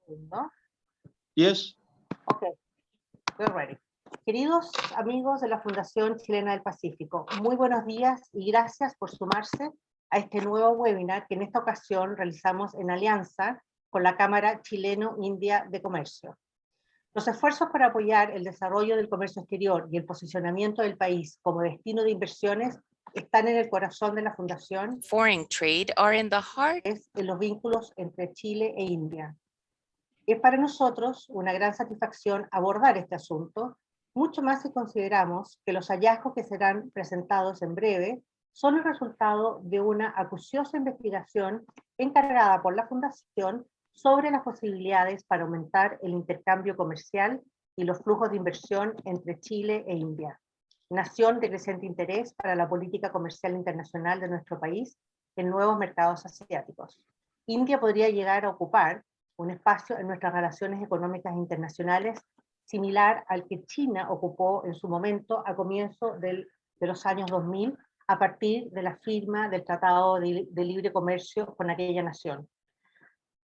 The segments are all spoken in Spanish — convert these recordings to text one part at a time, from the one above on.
segundo. Yes. Ok, we're ready. Queridos amigos de la Fundación Chilena del Pacífico, muy buenos días y gracias por sumarse a este nuevo webinar que en esta ocasión realizamos en alianza con la Cámara Chileno-India de Comercio. Los esfuerzos para apoyar el desarrollo del comercio exterior y el posicionamiento del país como destino de inversiones están en el corazón de la Fundación. Foreign trade are in the heart En los vínculos entre Chile e India. Es para nosotros una gran satisfacción abordar este asunto, mucho más si consideramos que los hallazgos que serán presentados en breve son el resultado de una acuciosa investigación encargada por la Fundación sobre las posibilidades para aumentar el intercambio comercial y los flujos de inversión entre Chile e India, nación de creciente interés para la política comercial internacional de nuestro país en nuevos mercados asiáticos. India podría llegar a ocupar un espacio en nuestras relaciones económicas internacionales similar al que China ocupó en su momento a comienzos de los años 2000 a partir de la firma del Tratado de Libre Comercio con aquella nación.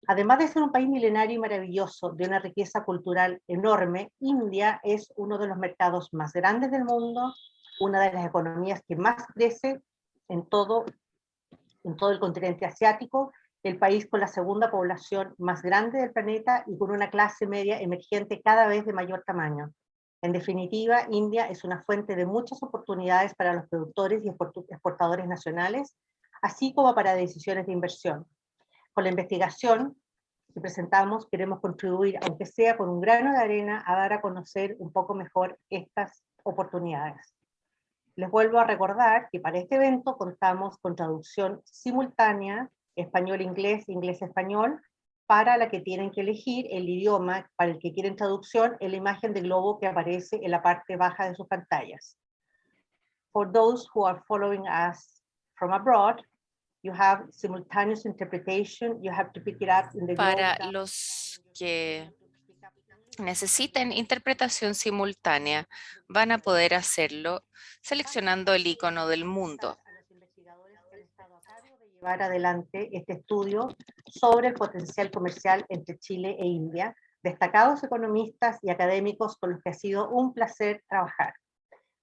Además de ser un país milenario y maravilloso, de una riqueza cultural enorme, India es uno de los mercados más grandes del mundo, una de las economías que más crece en todo el continente asiático, el país con la segunda población más grande del planeta y con una clase media emergente cada vez de mayor tamaño. En definitiva, India es una fuente de muchas oportunidades para los productores y exportadores nacionales, así como para decisiones de inversión. Con la investigación que presentamos, queremos contribuir, aunque sea con un grano de arena, a dar a conocer un poco mejor estas oportunidades. Les vuelvo a recordar que para este evento contamos con traducción simultánea, español-inglés, inglés-español, para la que tienen que elegir el idioma para el que quieren traducción en la imagen de globo que aparece en la parte baja de sus pantallas. For those who are following us from abroad, you have simultaneous interpretation, you have to pick it up in the para globe. los que necesiten interpretación simultánea. Van a poder hacerlo seleccionando el icono del mundo. A los investigadores que han estado a cargo de llevar adelante este estudio sobre el potencial comercial entre Chile e India, destacados economistas y académicos con los que ha sido un placer trabajar.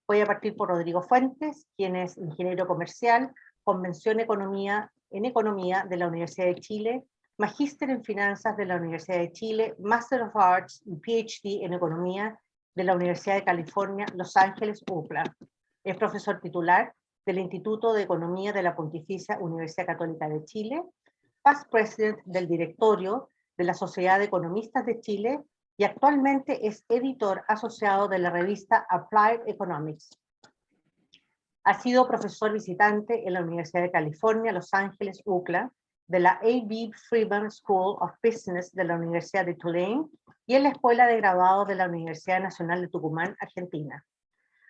Voy a partir por Rodrigo Fuentes, quien es ingeniero comercial, con mención en Economía de la Universidad de Chile, magíster en Finanzas de la Universidad de Chile, Master of Arts y PhD en Economía de la Universidad de California, Los Ángeles, UCLA. Es profesor titular del Instituto de Economía de la Pontificia Universidad Católica de Chile, past president del directorio de la Sociedad de Economistas de Chile y actualmente es editor asociado de la revista Applied Economics. Ha sido profesor visitante en la Universidad de California, Los Ángeles, UCLA, de la A.B. Freeman School of Business de la Universidad de Tulane y en la Escuela de Graduados de la Universidad Nacional de Tucumán, Argentina.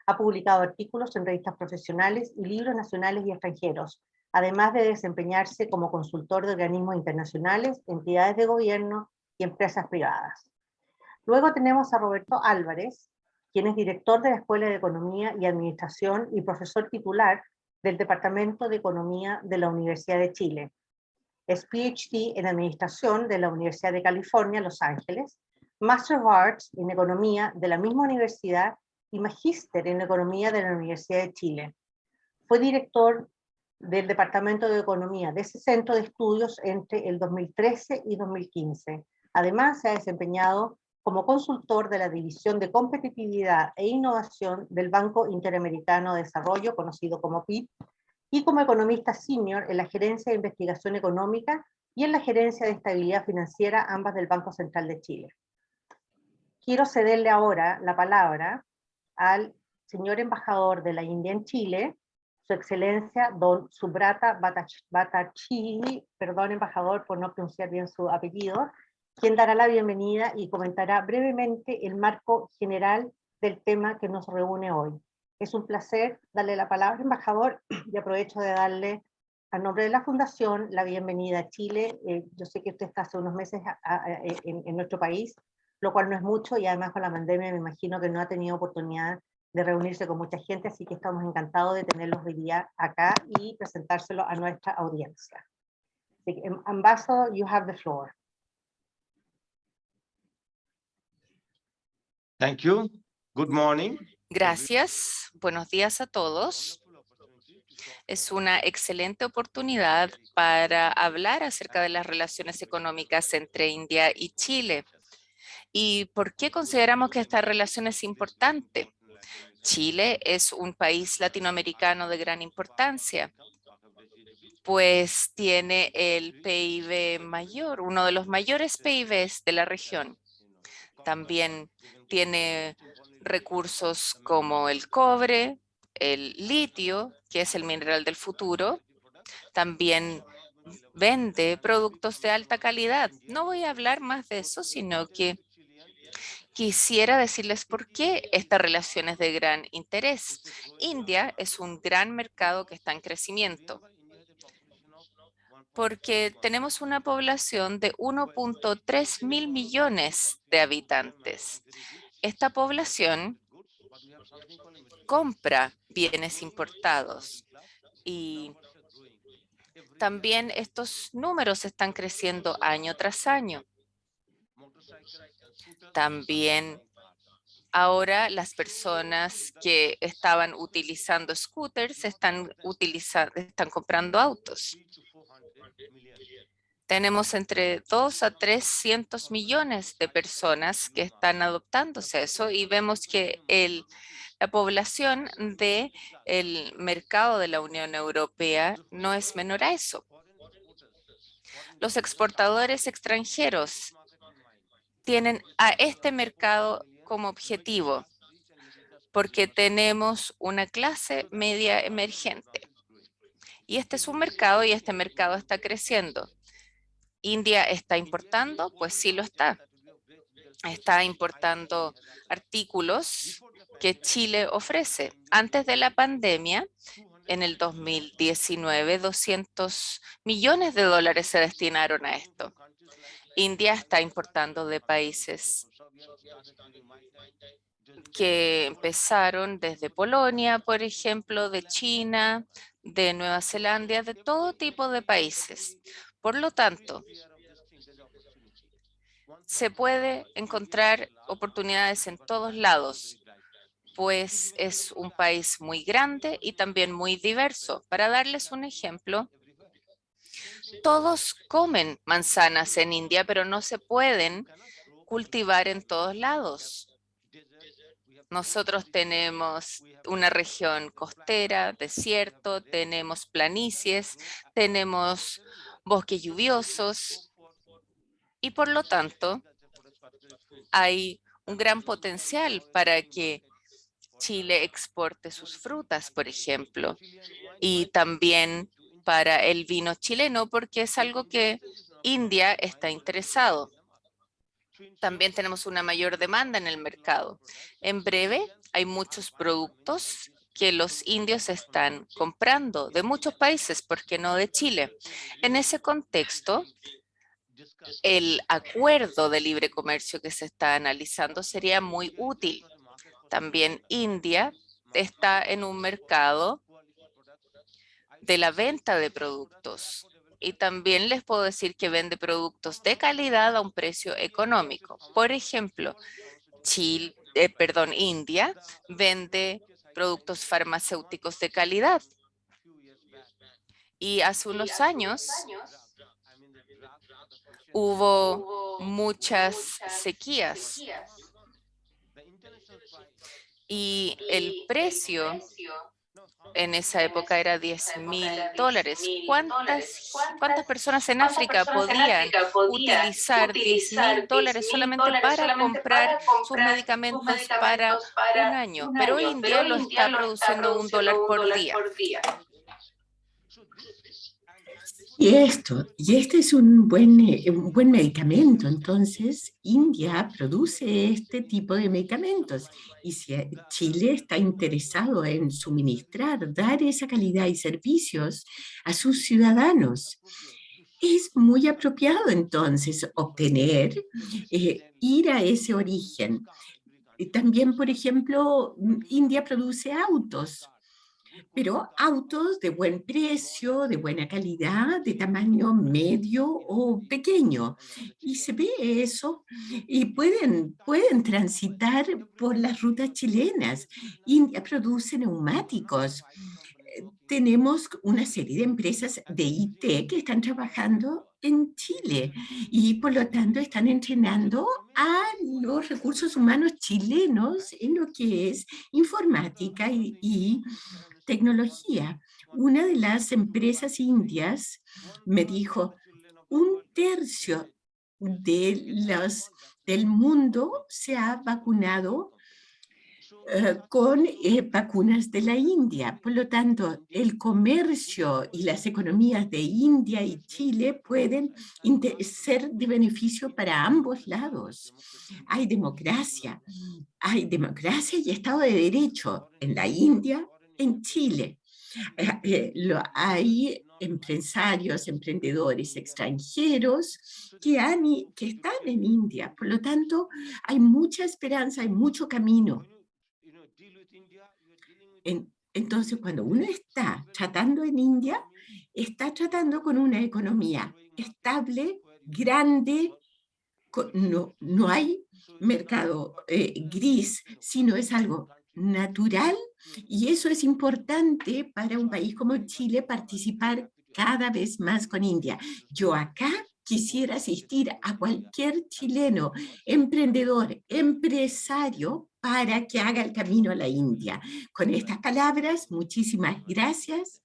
Ha publicado artículos en revistas profesionales y libros nacionales y extranjeros, además de desempeñarse como consultor de organismos internacionales, entidades de gobierno y empresas privadas. Luego tenemos a Roberto Álvarez, quien es director de la Escuela de Economía y Administración y profesor titular del Departamento de Economía de la Universidad de Chile. Es PhD en Administración de la Universidad de California, Los Ángeles, Master of Arts en Economía de la misma universidad y Magíster en Economía de la Universidad de Chile. Fue director del Departamento de Economía de ese centro de estudios entre el 2013 y 2015. Además, se ha desempeñado como consultor de la División de Competitividad e Innovación del Banco Interamericano de Desarrollo, conocido como PID, y como economista senior en la Gerencia de Investigación Económica y en la Gerencia de Estabilidad Financiera, ambas del Banco Central de Chile. Quiero cederle ahora la palabra al señor embajador de la India en Chile, su excelencia, don Subrata Bhattacharjee, perdón embajador por no pronunciar bien su apellido, quien dará la bienvenida y comentará brevemente el marco general del tema que nos reúne hoy. Es un placer darle la palabra, embajador, y aprovecho de darle, a nombre de la Fundación, la bienvenida a Chile. Yo sé que usted está hace unos meses en nuestro país, lo cual no es mucho, y además con la pandemia me imagino que no ha tenido oportunidad de reunirse con mucha gente, así que estamos encantados de tenerlos hoy día acá y presentárselo a nuestra audiencia. Ambassador, you have the floor. Thank you. Good morning. Gracias. Buenos días a todos. Es una excelente oportunidad para hablar acerca de las relaciones económicas entre India y Chile. ¿Y por qué consideramos que esta relación es importante? Chile es un país latinoamericano de gran importancia, pues tiene el PIB mayor, uno de los mayores PIBs de la región. También tiene recursos como el cobre, el litio, que es el mineral del futuro. También vende productos de alta calidad. No voy a hablar más de eso, sino que quisiera decirles por qué esta relación es de gran interés. India es un gran mercado que está en crecimiento, porque tenemos una población de 1.3 mil millones de habitantes. Esta población compra bienes importados y también estos números están creciendo año tras año. También ahora las personas que estaban utilizando scooters están comprando autos. Tenemos entre 2 a 300 millones de personas que están adoptándose eso y vemos que la población del mercado de la Unión Europea no es menor a eso. Los exportadores extranjeros tienen a este mercado como objetivo porque tenemos una clase media emergente. Y este es un mercado y este mercado está creciendo. ¿India está importando? Pues sí lo está. Está importando artículos que Chile ofrece. Antes de la pandemia, en el 2019, 200 millones de dólares se destinaron a esto. India está importando de países que empezaron desde Polonia, por ejemplo, de China, de Nueva Zelanda, de todo tipo de países. Por lo tanto, se puede encontrar oportunidades en todos lados, pues es un país muy grande y también muy diverso. Para darles un ejemplo, todos comen manzanas en India, pero no se pueden cultivar en todos lados. Nosotros tenemos una región costera, desierto, tenemos planicies, tenemos bosques lluviosos y por lo tanto hay un gran potencial para que Chile exporte sus frutas, por ejemplo, y también para el vino chileno, porque es algo que India está interesado. También tenemos una mayor demanda en el mercado. En breve, hay muchos productos que los indios están comprando de muchos países, ¿por qué no de Chile? En ese contexto, el acuerdo de libre comercio que se está analizando sería muy útil. También India está en un mercado de la venta de productos. Y también les puedo decir que vende productos de calidad a un precio económico. Por ejemplo, India vende productos farmacéuticos de calidad. Y hace unos años hubo muchas sequías y el precio en esa época era $10,000. ¿Cuántas personas en África podían utilizar $10,000 solamente para comprar sus medicamentos para un año? Pero India lo está produciendo $1 por día. Y este es un buen medicamento. Entonces, India produce este tipo de medicamentos. Y si Chile está interesado en suministrar, dar esa calidad y servicios a sus ciudadanos, es muy apropiado entonces obtener, ir a ese origen. También, por ejemplo, India produce autos. pero autos de buen precio, de buena calidad, de tamaño medio o pequeño. Y se ve eso y pueden transitar por las rutas chilenas. India produce neumáticos. Tenemos una serie de empresas de IT que están trabajando en Chile y por lo tanto están entrenando a los recursos humanos chilenos en lo que es informática y tecnología. Una de las empresas indias me dijo, un tercio de del mundo se ha vacunado con vacunas de la India. Por lo tanto, el comercio y las economías de India y Chile pueden ser de beneficio para ambos lados. Hay democracia y Estado de Derecho en la India, en Chile. Hay empresarios, emprendedores extranjeros que están en India. Por lo tanto, hay mucha esperanza, hay mucho camino. Entonces, cuando uno está tratando en India, está tratando con una economía estable, grande, no hay mercado gris, sino es algo natural y eso es importante para un país como Chile participar cada vez más con India. Yo acá quisiera asistir a cualquier chileno, emprendedor, empresario, para que haga el camino a la India. Con estas palabras, muchísimas gracias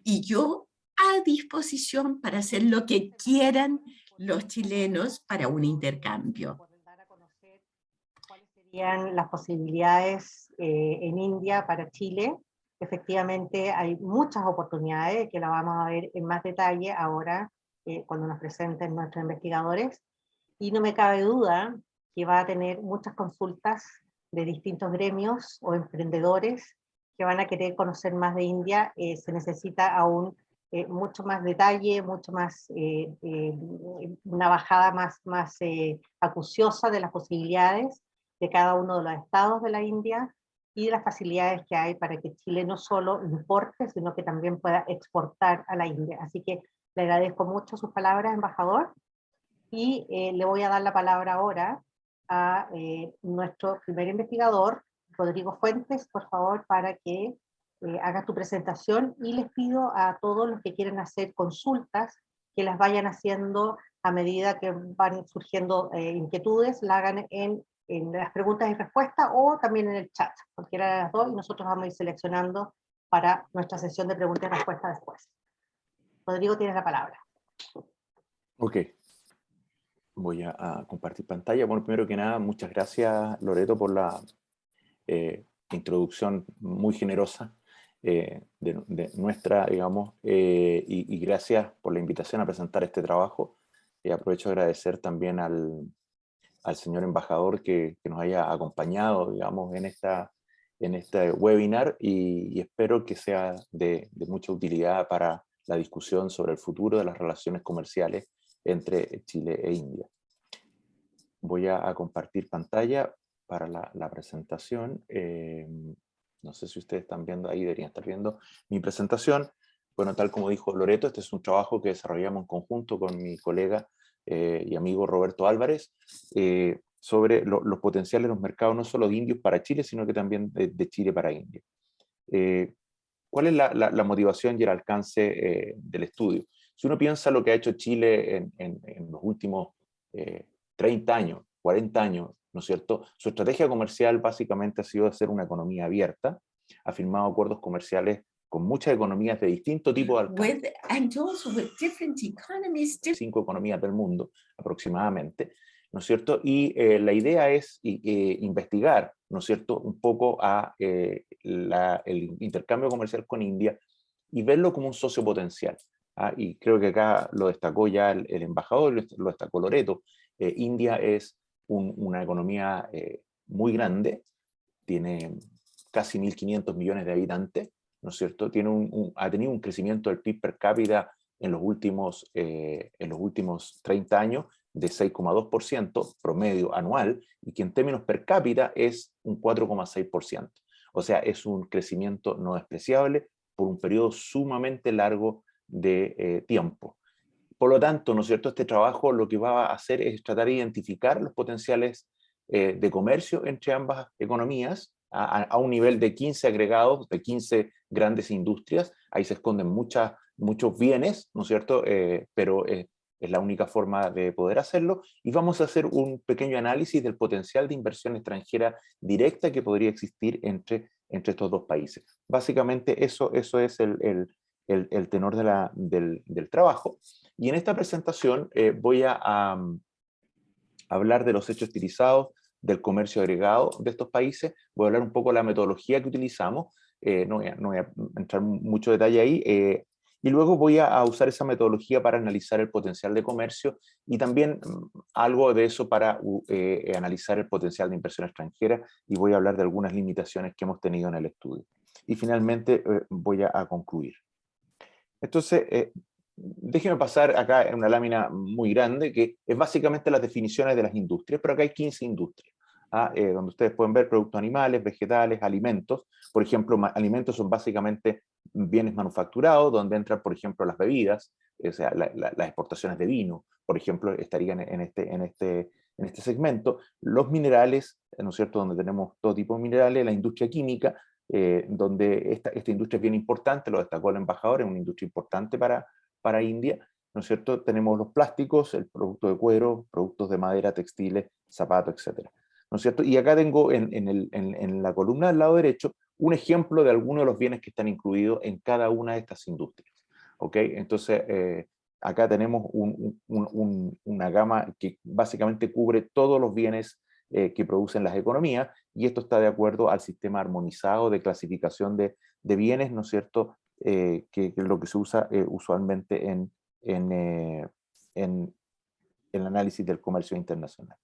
y yo a disposición para hacer lo que quieran los chilenos para un intercambio. Por dar a conocer cuáles serían las posibilidades en India para Chile. Efectivamente, hay muchas oportunidades que las vamos a ver en más detalle ahora cuando nos presenten nuestros investigadores. Y no me cabe duda que va a tener muchas consultas de distintos gremios o emprendedores que van a querer conocer más de India. Se necesita aún mucho más detalle, mucho más, una bajada más acuciosa de las posibilidades de cada uno de los estados de la India y de las facilidades que hay para que Chile no solo importe, sino que también pueda exportar a la India. Así que le agradezco mucho sus palabras, embajador, y le voy a dar la palabra ahora a nuestro primer investigador, Rodrigo Fuentes, por favor, para que haga tu presentación, y les pido a todos los que quieren hacer consultas que las vayan haciendo a medida que van surgiendo inquietudes, la hagan en las preguntas y respuestas o también en el chat, cualquiera de las dos, y nosotros vamos a ir seleccionando para nuestra sesión de preguntas y respuestas después. Rodrigo, tienes la palabra. Ok. Voy a compartir pantalla. Bueno, primero que nada, muchas gracias, Loreto, por la introducción muy generosa de nuestra, digamos, y gracias por la invitación a presentar este trabajo. Aprovecho de agradecer también al señor embajador que nos haya acompañado, digamos, en este webinar y espero que sea de mucha utilidad para la discusión sobre el futuro de las relaciones comerciales entre Chile e India. Voy a compartir pantalla para la presentación. No sé si ustedes están viendo ahí, deberían estar viendo mi presentación. Bueno, tal como dijo Loreto, este es un trabajo que desarrollamos en conjunto con mi colega y amigo Roberto Álvarez sobre los potenciales de los mercados no solo de indios para Chile, sino que también de Chile para India. ¿Cuál es la motivación y el alcance del estudio? Si uno piensa lo que ha hecho Chile en los últimos 30 años, 40 años, ¿no es cierto? Su estrategia comercial básicamente ha sido hacer una economía abierta, ha firmado acuerdos comerciales con muchas economías de distinto tipo de alcance. 5 economías del mundo aproximadamente, ¿no es cierto? Y la idea es investigar, ¿no es cierto?, un poco el intercambio comercial con India y verlo como un socio potencial. Y creo que acá lo destacó ya el embajador, lo destacó Loreto. India es una economía muy grande, tiene casi 1.500 millones de habitantes, ¿no es cierto? Ha tenido un crecimiento del PIB per cápita en los últimos 30 años de 6,2% promedio anual, y que en términos per cápita es un 4,6%. O sea, es un crecimiento no despreciable por un periodo sumamente largo de tiempo. Por lo tanto, ¿no es cierto?, este trabajo lo que va a hacer es tratar de identificar los potenciales de comercio entre ambas economías a un nivel de 15 agregados, de 15 grandes industrias. Ahí se esconden muchos bienes, ¿no es cierto?, pero es la única forma de poder hacerlo. Y vamos a hacer un pequeño análisis del potencial de inversión extranjera directa que podría existir entre estos dos países. Básicamente eso es el tenor del trabajo. Y en esta presentación voy a hablar de los hechos estilizados, del comercio agregado de estos países, voy a hablar un poco de la metodología que utilizamos, no voy a entrar mucho detalle ahí, y luego voy a usar esa metodología para analizar el potencial de comercio y también algo de eso para analizar el potencial de inversión extranjera, y voy a hablar de algunas limitaciones que hemos tenido en el estudio. Y finalmente voy a concluir. Entonces, déjeme pasar acá en una lámina muy grande, que es básicamente las definiciones de las industrias, pero acá hay 15 industrias, donde ustedes pueden ver productos animales, vegetales, alimentos. Por ejemplo, alimentos son básicamente bienes manufacturados, donde entran, por ejemplo, las bebidas, o sea, las exportaciones de vino, por ejemplo, estarían en este segmento. Los minerales, ¿no es cierto?, donde tenemos todo tipo de minerales, la industria química, donde esta industria es bien importante, lo destacó el embajador, es una industria importante para India, ¿no es cierto? Tenemos los plásticos, el producto de cuero, productos de madera, textiles, zapatos, etc. ¿No es cierto? Y acá tengo en la columna del lado derecho un ejemplo de algunos de los bienes que están incluidos en cada una de estas industrias. ¿Ok? Entonces, acá tenemos una gama que básicamente cubre todos los bienes que producen las economías, y esto está de acuerdo al sistema armonizado de clasificación de bienes, ¿no es cierto?, que es lo que se usa usualmente en el análisis del comercio internacional.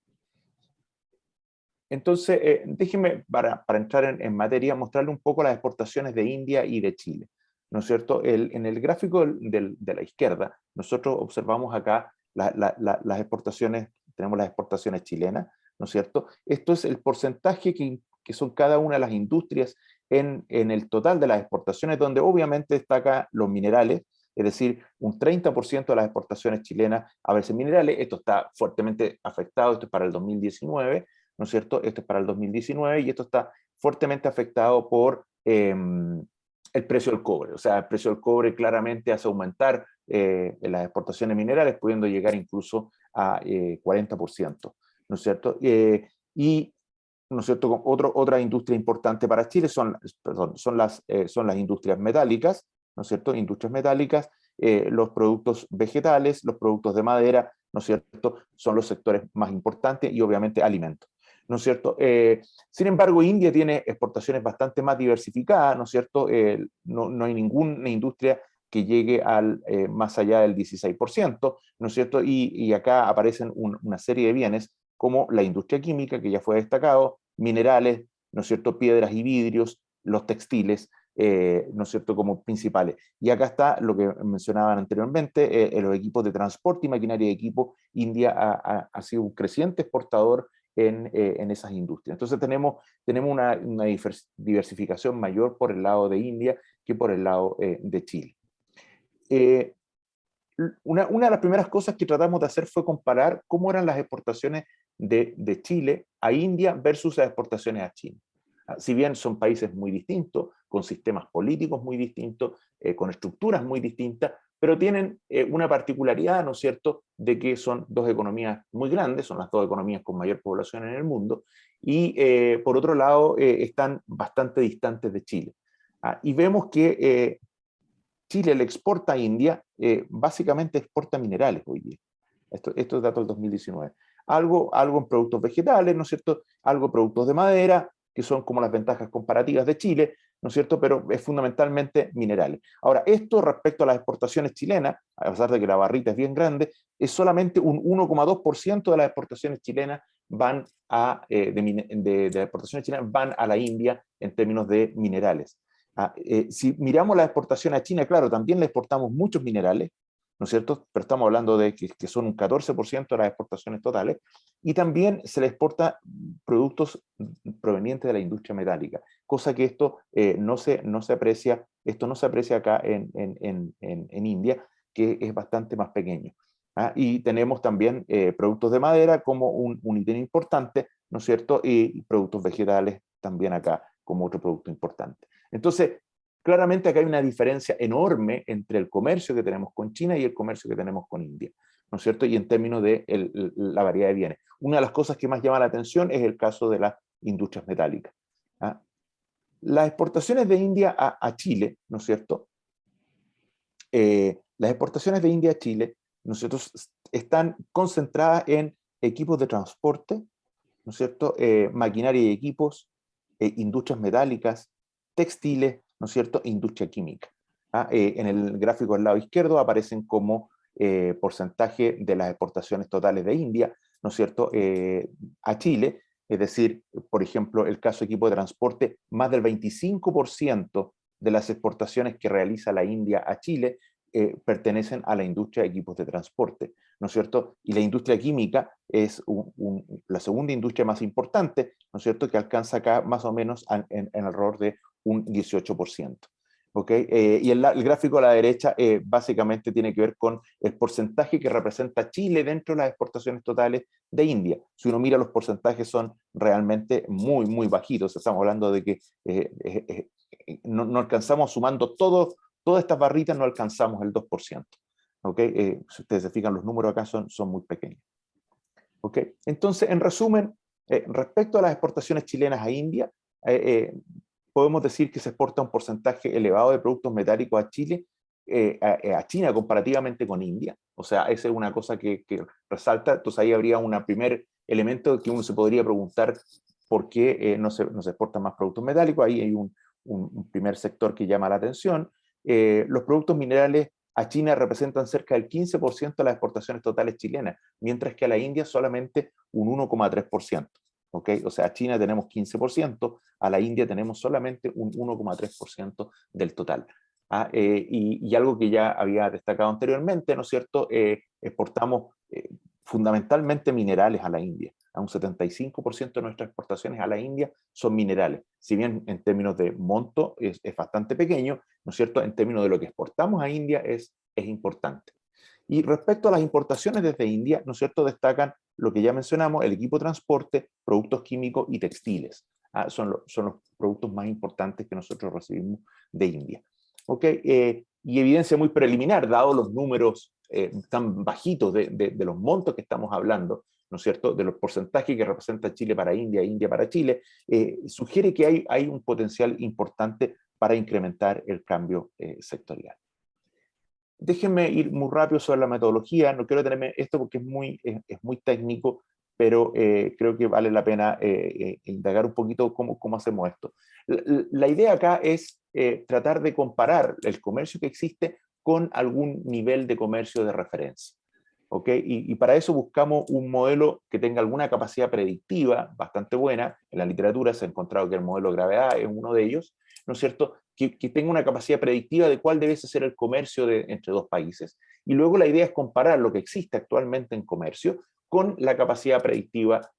Entonces, déjenme, para entrar en materia, mostrarle un poco las exportaciones de India y de Chile, ¿no es cierto? En el gráfico de la izquierda, nosotros observamos acá las exportaciones, tenemos las exportaciones chilenas, ¿no es cierto? Esto es el porcentaje que son cada una de las industrias en el total de las exportaciones, donde obviamente destaca los minerales, es decir, un 30% de las exportaciones chilenas a veces minerales. Esto está fuertemente afectado, esto es para el 2019, ¿no es cierto? Esto es para el 2019, y esto está fuertemente afectado por el precio del cobre. O sea, el precio del cobre claramente hace aumentar las exportaciones minerales, pudiendo llegar incluso a 40%, ¿no es cierto? Y, ¿no es cierto?, otra industria importante para Chile son las industrias metálicas, ¿no es cierto? Industrias metálicas, los productos vegetales, los productos de madera, ¿no es cierto?, son los sectores más importantes, y obviamente alimentos, ¿no es cierto? Sin embargo, India tiene exportaciones bastante más diversificadas, ¿no es cierto? No hay ninguna industria que llegue más allá del 16%, ¿no es cierto? Y acá aparecen una serie de bienes como la industria química, que ya fue destacado, minerales, ¿no es cierto?, piedras y vidrios, los textiles, ¿no es cierto?, como principales. Y acá está lo que mencionaban anteriormente, los equipos de transporte y maquinaria de equipo. India ha sido un creciente exportador en esas industrias. Entonces tenemos una diversificación mayor por el lado de India que por el lado de Chile. Una de las primeras cosas que tratamos de hacer fue comparar cómo eran las exportaciones de Chile a India versus las exportaciones a China. Si bien son países muy distintos, con sistemas políticos muy distintos, con estructuras muy distintas, pero tienen una particularidad, ¿no es cierto?, de que son dos economías muy grandes, son las dos economías con mayor población en el mundo, y por otro lado están bastante distantes de Chile. Y vemos que Chile le exporta a India, básicamente exporta minerales hoy día. Esto es dato del 2019. Algo en productos vegetales, ¿no es cierto?, algo en productos de madera, que son como las ventajas comparativas de Chile, ¿no es cierto?, pero es fundamentalmente minerales. Ahora, esto respecto a las exportaciones chilenas, a pesar de que la barrita es bien grande, es solamente un 1,2% de las exportaciones chilenas van de las exportaciones chilenas van a la India en términos de minerales. Si miramos la exportación a China, claro, también le exportamos muchos minerales, ¿no es cierto? Pero estamos hablando de que son un 14% de las exportaciones totales, y también se le exporta productos provenientes de la industria metálica, cosa que esto no se aprecia acá en India, que es bastante más pequeño. Y tenemos también productos de madera como un ítem importante, ¿no es cierto? Y productos vegetales también acá como otro producto importante. Entonces, claramente acá hay una diferencia enorme entre el comercio que tenemos con China y el comercio que tenemos con India, ¿no es cierto? Y en términos de la variedad de bienes. Una de las cosas que más llama la atención es el caso de las industrias metálicas. Las exportaciones de India a Chile, ¿no es cierto? Las exportaciones de India a Chile, ¿no es cierto?, están concentradas en equipos de transporte, ¿no es cierto?, maquinaria y equipos, industrias metálicas, textiles, ¿no es cierto?, industria química. En el gráfico del lado izquierdo aparecen como porcentaje de las exportaciones totales de India, ¿no es cierto?, a Chile, es decir, por ejemplo, el caso de equipo de transporte, más del 25% de las exportaciones que realiza la India a Chile pertenecen a la industria de equipos de transporte, ¿no es cierto? Y la industria química es la segunda industria más importante, ¿no es cierto?, que alcanza acá más o menos en alrededor de un 18%. ¿Okay? Y el gráfico a la derecha básicamente tiene que ver con el porcentaje que representa Chile dentro de las exportaciones totales de India. Si uno mira, los porcentajes son realmente muy, muy bajitos. Estamos hablando de que no alcanzamos, sumando todas estas barritas, no alcanzamos el 2%. ¿Okay? Si ustedes se fijan, los números acá son muy pequeños. ¿Okay? Entonces, en resumen, respecto a las exportaciones chilenas a India, podemos decir que se exporta un porcentaje elevado de productos metálicos a Chile, a China comparativamente con India. O sea, esa es una cosa que resalta. Entonces ahí habría un primer elemento que uno se podría preguntar por qué no se exportan más productos metálicos. Ahí hay un primer sector que llama la atención. Los productos minerales a China representan cerca del 15% de las exportaciones totales chilenas, mientras que a la India solamente un 1,3%. ¿Okay? O sea, a China tenemos 15%, a la India tenemos solamente un 1,3% del total. Y algo que ya había destacado anteriormente, ¿no es cierto? Exportamos fundamentalmente minerales a la India. A un 75% de nuestras exportaciones a la India son minerales. Si bien en términos de monto es bastante pequeño, ¿no es cierto? En términos de lo que exportamos a India es importante. Y respecto a las importaciones desde India, ¿no es cierto?, destacan lo que ya mencionamos, el equipo de transporte, productos químicos y textiles. Son los productos más importantes que nosotros recibimos de India. ¿Okay? Y evidencia muy preliminar, dado los números tan bajitos de los montos que estamos hablando, ¿no es cierto?, de los porcentajes que representa Chile para India, India para Chile, sugiere que hay un potencial importante para incrementar el cambio sectorial. Déjenme ir muy rápido sobre la metodología. No quiero tenerme esto porque es muy técnico, pero creo que vale la pena indagar un poquito cómo hacemos esto. La idea acá es tratar de comparar el comercio que existe con algún nivel de comercio de referencia. ¿Okay? Y para eso buscamos un modelo que tenga alguna capacidad predictiva bastante buena. En la literatura se ha encontrado que el modelo de gravedad es uno de ellos, ¿no es cierto?, que tenga una capacidad predictiva de cuál debe ser el comercio entre dos países. Y luego la idea es comparar lo que existe actualmente en comercio con la capacidad predictiva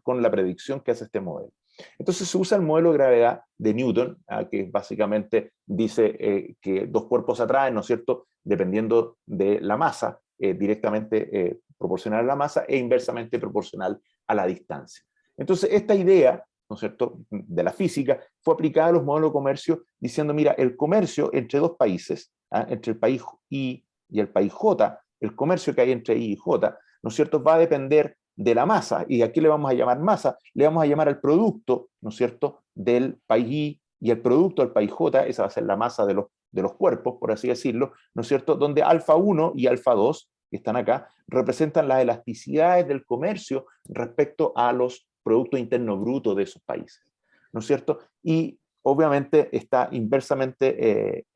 con la predicción que hace este modelo. Entonces se usa el modelo de gravedad de Newton, que básicamente dice que dos cuerpos atraen, ¿no es cierto?, dependiendo de la masa, directamente proporcional a la masa e inversamente proporcional a la distancia. Entonces esta idea, ¿no es cierto?, de la física, fue aplicada a los modelos de comercio diciendo, mira, el comercio entre dos países, entre el país I y el país J, el comercio que hay entre I y J, ¿no es cierto?, va a depender de la masa. ¿Y a qué le vamos a llamar masa? Le vamos a llamar al producto, ¿no es cierto?, del país I y el producto del país J, esa va a ser la masa de los cuerpos, por así decirlo, ¿no es cierto?, donde alfa 1 y alfa 2, que están acá, representan las elasticidades del comercio respecto a los productos internos brutos de esos países, ¿no es cierto? Y obviamente está inversamente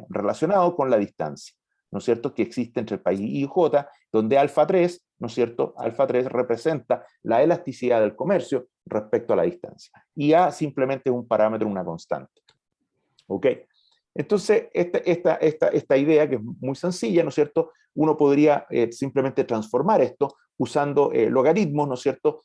relacionado con la distancia, ¿no es cierto?, que existe entre el país I y J, donde alfa 3, ¿no es cierto?, alfa 3 representa la elasticidad del comercio respecto a la distancia. Y A simplemente es un parámetro, una constante. ¿Ok? Entonces, esta idea, que es muy sencilla, ¿no es cierto?, uno podría simplemente transformar esto usando logaritmos, ¿no es cierto?,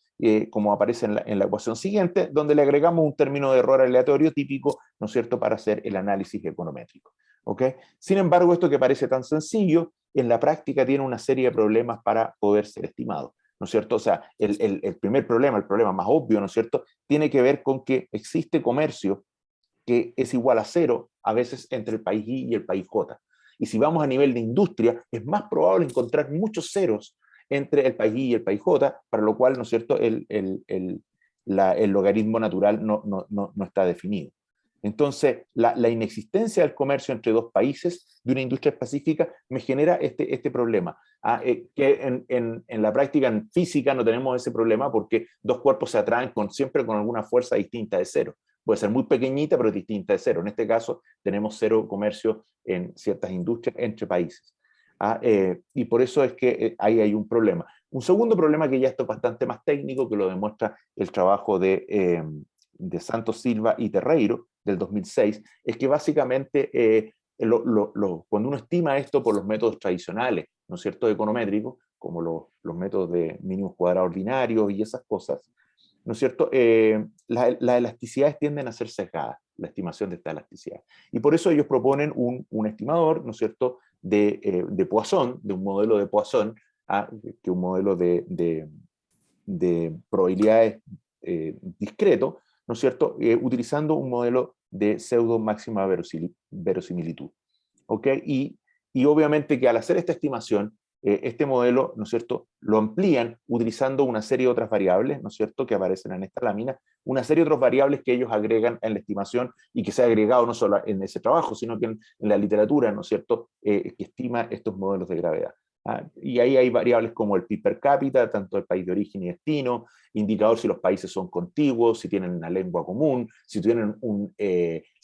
como aparece en la ecuación siguiente, donde le agregamos un término de error aleatorio típico, ¿no es cierto?, para hacer el análisis econométrico. ¿Ok? Sin embargo, esto que parece tan sencillo, en la práctica tiene una serie de problemas para poder ser estimado, ¿no es cierto? O sea, el primer problema, el problema más obvio, ¿no es cierto?, tiene que ver con que existe comercio que es igual a cero a veces entre el país I y el país J. Y si vamos a nivel de industria, es más probable encontrar muchos ceros entre el país I y el país J, para lo cual, ¿no es cierto?, el logaritmo natural no está definido. Entonces, la inexistencia del comercio entre dos países de una industria específica me genera este problema. Que en la práctica en física no tenemos ese problema porque dos cuerpos se atraen siempre con alguna fuerza distinta de cero. Puede ser muy pequeñita, pero distinta de cero. En este caso, tenemos cero comercio en ciertas industrias entre países. Y por eso es que ahí hay un problema. Un segundo problema, que ya esto es bastante más técnico, que lo demuestra el trabajo de Santos Silva y Terreiro, del 2006, es que básicamente cuando uno estima esto por los métodos tradicionales, ¿no es cierto?, econométricos, como los métodos de mínimos cuadrados ordinarios y esas cosas, ¿no es cierto?, las elasticidades tienden a ser sesgadas, la estimación de esta elasticidad. Y por eso ellos proponen un estimador, ¿no es cierto?, de Poisson, de un modelo de Poisson, que un modelo de probabilidades discreto, ¿no es cierto?, utilizando un modelo de pseudo máxima verosimilitud. ¿Ok? Y obviamente que al hacer esta estimación, este modelo, ¿no es cierto?, lo amplían utilizando una serie de otras variables, ¿no es cierto?, que aparecen en esta lámina, una serie de otras variables que ellos agregan en la estimación y que se ha agregado no solo en ese trabajo, sino que en la literatura, ¿no es cierto?, que estima estos modelos de gravedad. Y ahí hay variables como el PIB per cápita, tanto del país de origen y destino, indicador si los países son contiguos, si tienen una lengua común, si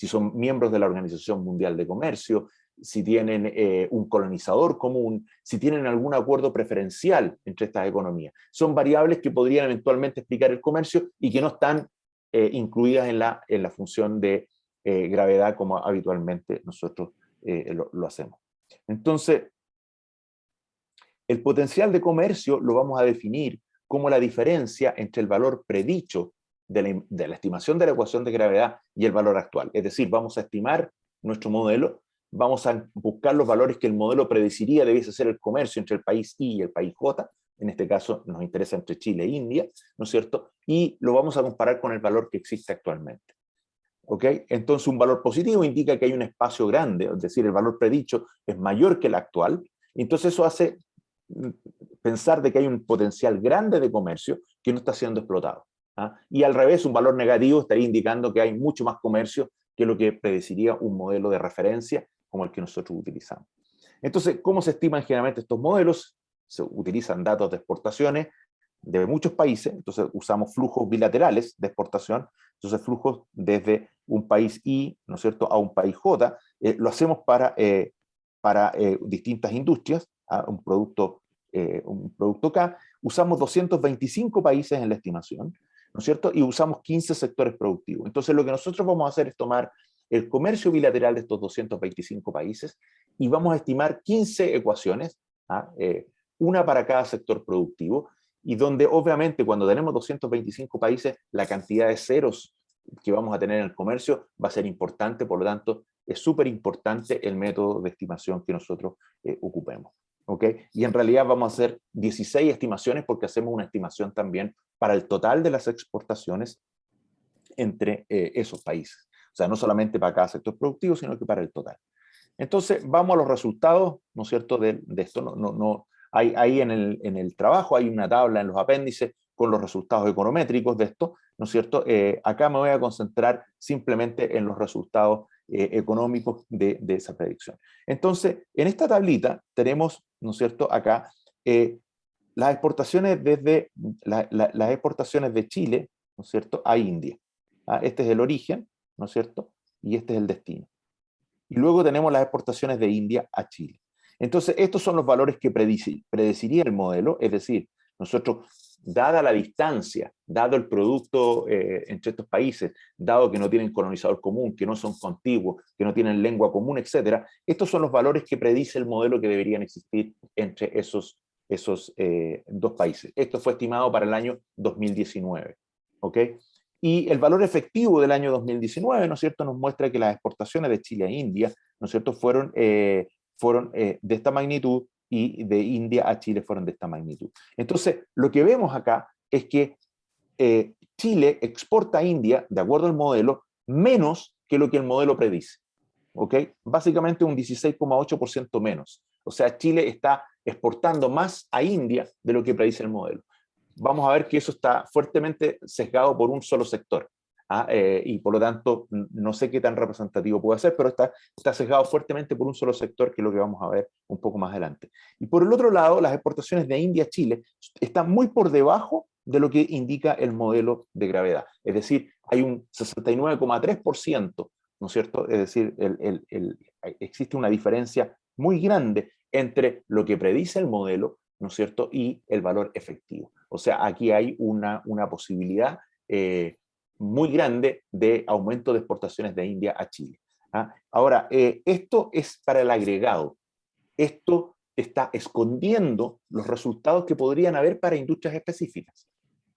son miembros de la Organización Mundial de Comercio, si tienen un colonizador común, si tienen algún acuerdo preferencial entre estas economías. Son variables que podrían eventualmente explicar el comercio y que no están incluidas en la función de gravedad como habitualmente nosotros lo hacemos. Entonces, el potencial de comercio lo vamos a definir como la diferencia entre el valor predicho de la estimación de la ecuación de gravedad y el valor actual. Es decir, vamos a estimar nuestro modelo, vamos a buscar los valores que el modelo predeciría debiese ser el comercio entre el país I y el país J, en este caso nos interesa entre Chile e India, ¿no es cierto? Y lo vamos a comparar con el valor que existe actualmente. ¿Ok? Entonces un valor positivo indica que hay un espacio grande, es decir, el valor predicho es mayor que el actual, entonces eso hace pensar de que hay un potencial grande de comercio que no está siendo explotado. Y al revés, un valor negativo estaría indicando que hay mucho más comercio que lo que predeciría un modelo de referencia como el que nosotros utilizamos. Entonces, ¿cómo se estiman generalmente estos modelos? Se utilizan datos de exportaciones de muchos países, entonces usamos flujos bilaterales de exportación, entonces flujos desde un país I, ¿no es cierto?, a un país J, lo hacemos para distintas industrias, un producto K, usamos 225 países en la estimación, ¿no es cierto?, y usamos 15 sectores productivos. Entonces lo que nosotros vamos a hacer es tomar el comercio bilateral de estos 225 países y vamos a estimar 15 ecuaciones, una para cada sector productivo, y donde obviamente cuando tenemos 225 países, la cantidad de ceros que vamos a tener en el comercio va a ser importante, por lo tanto, es súper importante el método de estimación que nosotros ocupemos. ¿Okay? Y en realidad vamos a hacer 16 estimaciones porque hacemos una estimación también para el total de las exportaciones entre esos países. O sea, no solamente para cada sector productivo, sino que para el total. Entonces, vamos a los resultados, ¿no es cierto?, de esto. Ahí en el trabajo hay una tabla en los apéndices con los resultados econométricos de esto, ¿no es cierto? Acá me voy a concentrar simplemente en los resultados económicos de esa predicción. Entonces, en esta tablita tenemos, ¿no es cierto?, acá las exportaciones las exportaciones de Chile, ¿no es cierto?, a India. Este es el origen, ¿no es cierto?, y este es el destino. Y luego tenemos las exportaciones de India a Chile. Entonces, estos son los valores que predeciría el modelo, es decir, nosotros dada la distancia, dado el producto entre estos países, dado que no tienen colonizador común, que no son contiguos, que no tienen lengua común, etcétera, estos son los valores que predice el modelo que deberían existir entre esos dos países. Esto fue estimado para el año 2019. ¿Ok? Y el valor efectivo del año 2019, ¿no es cierto?, nos muestra que las exportaciones de Chile a India, ¿no es cierto?, fueron de esta magnitud, y de India a Chile fueron de esta magnitud. Entonces, lo que vemos acá es que Chile exporta a India, de acuerdo al modelo, menos que lo que el modelo predice. ¿Ok? Básicamente un 16,8% menos. O sea, Chile está exportando más a India de lo que predice el modelo. Vamos a ver que eso está fuertemente sesgado por un solo sector. Y por lo tanto, no sé qué tan representativo puede ser, pero está sesgado fuertemente por un solo sector, que es lo que vamos a ver un poco más adelante. Y por el otro lado, las exportaciones de India a Chile están muy por debajo de lo que indica el modelo de gravedad. Es decir, hay un 69,3%, ¿no es cierto? Es decir, existe una diferencia muy grande entre lo que predice el modelo, ¿no es cierto?, y el valor efectivo. O sea, aquí hay una posibilidad muy grande de aumento de exportaciones de India a Chile. Ahora, esto es para el agregado. Esto está escondiendo los resultados que podrían haber para industrias específicas.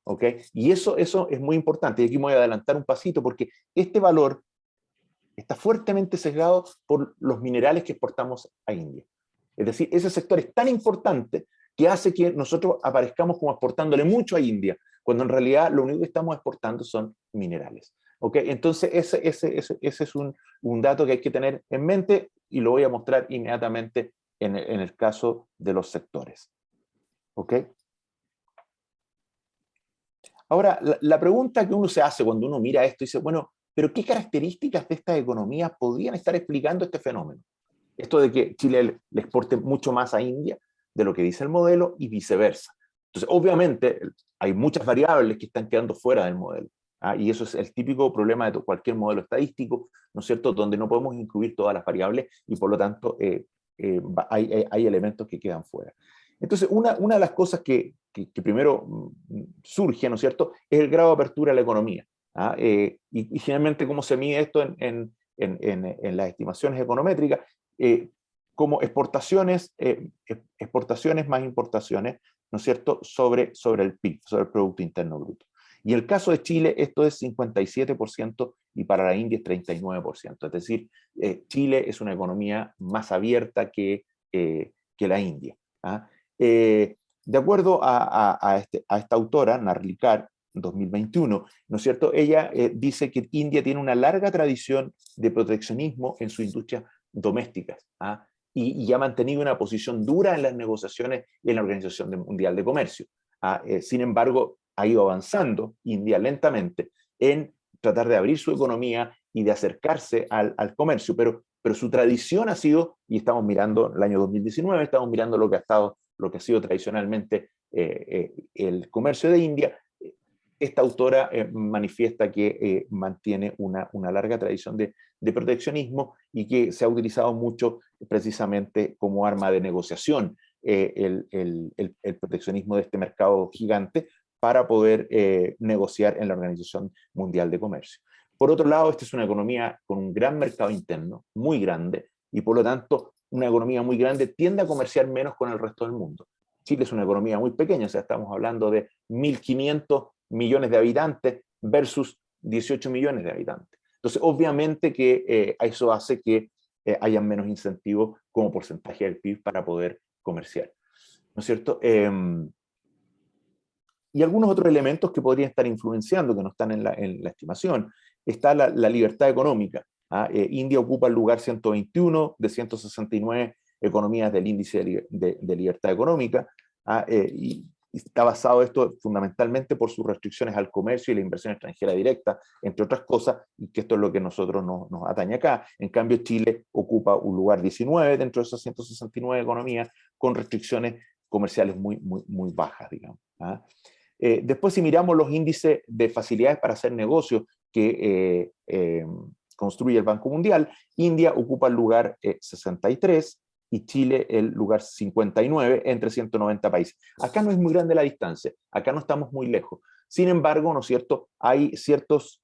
¿Ok? Y eso es muy importante. Y aquí me voy a adelantar un pasito, porque este valor está fuertemente sesgado por los minerales que exportamos a India. Es decir, ese sector es tan importante que hace que nosotros aparezcamos como exportándole mucho a India, cuando en realidad lo único que estamos exportando son minerales. ¿Ok? Entonces ese es un dato que hay que tener en mente, y lo voy a mostrar inmediatamente en el caso de los sectores. ¿Ok? Ahora, la pregunta que uno se hace cuando uno mira esto, dice, bueno, pero ¿qué características de estas economías podrían estar explicando este fenómeno? Esto de que Chile le exporte mucho más a India de lo que dice el modelo y viceversa. Entonces, obviamente, hay muchas variables que están quedando fuera del modelo. Y eso es el típico problema de cualquier modelo estadístico, ¿no es cierto?, donde no podemos incluir todas las variables y por lo tanto hay elementos que quedan fuera. Entonces, una de las cosas que primero surge, ¿no es cierto?, es el grado de apertura a la economía. Y generalmente, ¿cómo se mide esto en las estimaciones econométricas? Como exportaciones más importaciones, ¿no es cierto?, sobre el PIB, sobre el Producto Interno Bruto. Y en el caso de Chile, esto es 57% y para la India es 39%. Es decir, Chile es una economía más abierta que la India. De acuerdo a esta autora, Narlikar, 2021, ¿no es cierto?, ella dice que India tiene una larga tradición de proteccionismo en sus industrias domésticas, y ha mantenido una posición dura en las negociaciones y en la Organización Mundial de Comercio. Sin embargo, ha ido avanzando India lentamente en tratar de abrir su economía y de acercarse al comercio, pero su tradición ha sido, y estamos mirando el año 2019, estamos mirando lo que ha sido tradicionalmente el comercio de India. Esta autora manifiesta que mantiene una larga tradición de proteccionismo y que se ha utilizado mucho precisamente como arma de negociación el proteccionismo de este mercado gigante para poder negociar en la Organización Mundial de Comercio. Por otro lado, esta es una economía con un gran mercado interno, muy grande, y por lo tanto una economía muy grande tiende a comerciar menos con el resto del mundo. Chile es una economía muy pequeña, o sea, estamos hablando de 1.500 millones de habitantes versus 18 millones de habitantes. Entonces, obviamente que eso hace que haya menos incentivos como porcentaje del PIB para poder comerciar, ¿no es cierto? Y algunos otros elementos que podrían estar influenciando, que no están en la estimación, está la libertad económica. India ocupa el lugar 121 de 169 economías del índice de libertad económica, y está basado esto fundamentalmente por sus restricciones al comercio y la inversión extranjera directa, entre otras cosas, y que esto es lo que nosotros nos atañe acá. En cambio, Chile ocupa un lugar 19 dentro de esas 169 economías con restricciones comerciales muy bajas, digamos. Después, si miramos los índices de facilidades para hacer negocios que construye el Banco Mundial, India ocupa el lugar 63, y Chile el lugar 59 entre 190 países. Acá no es muy grande la distancia, acá no estamos muy lejos. Sin embargo, ¿no es cierto?, hay ciertos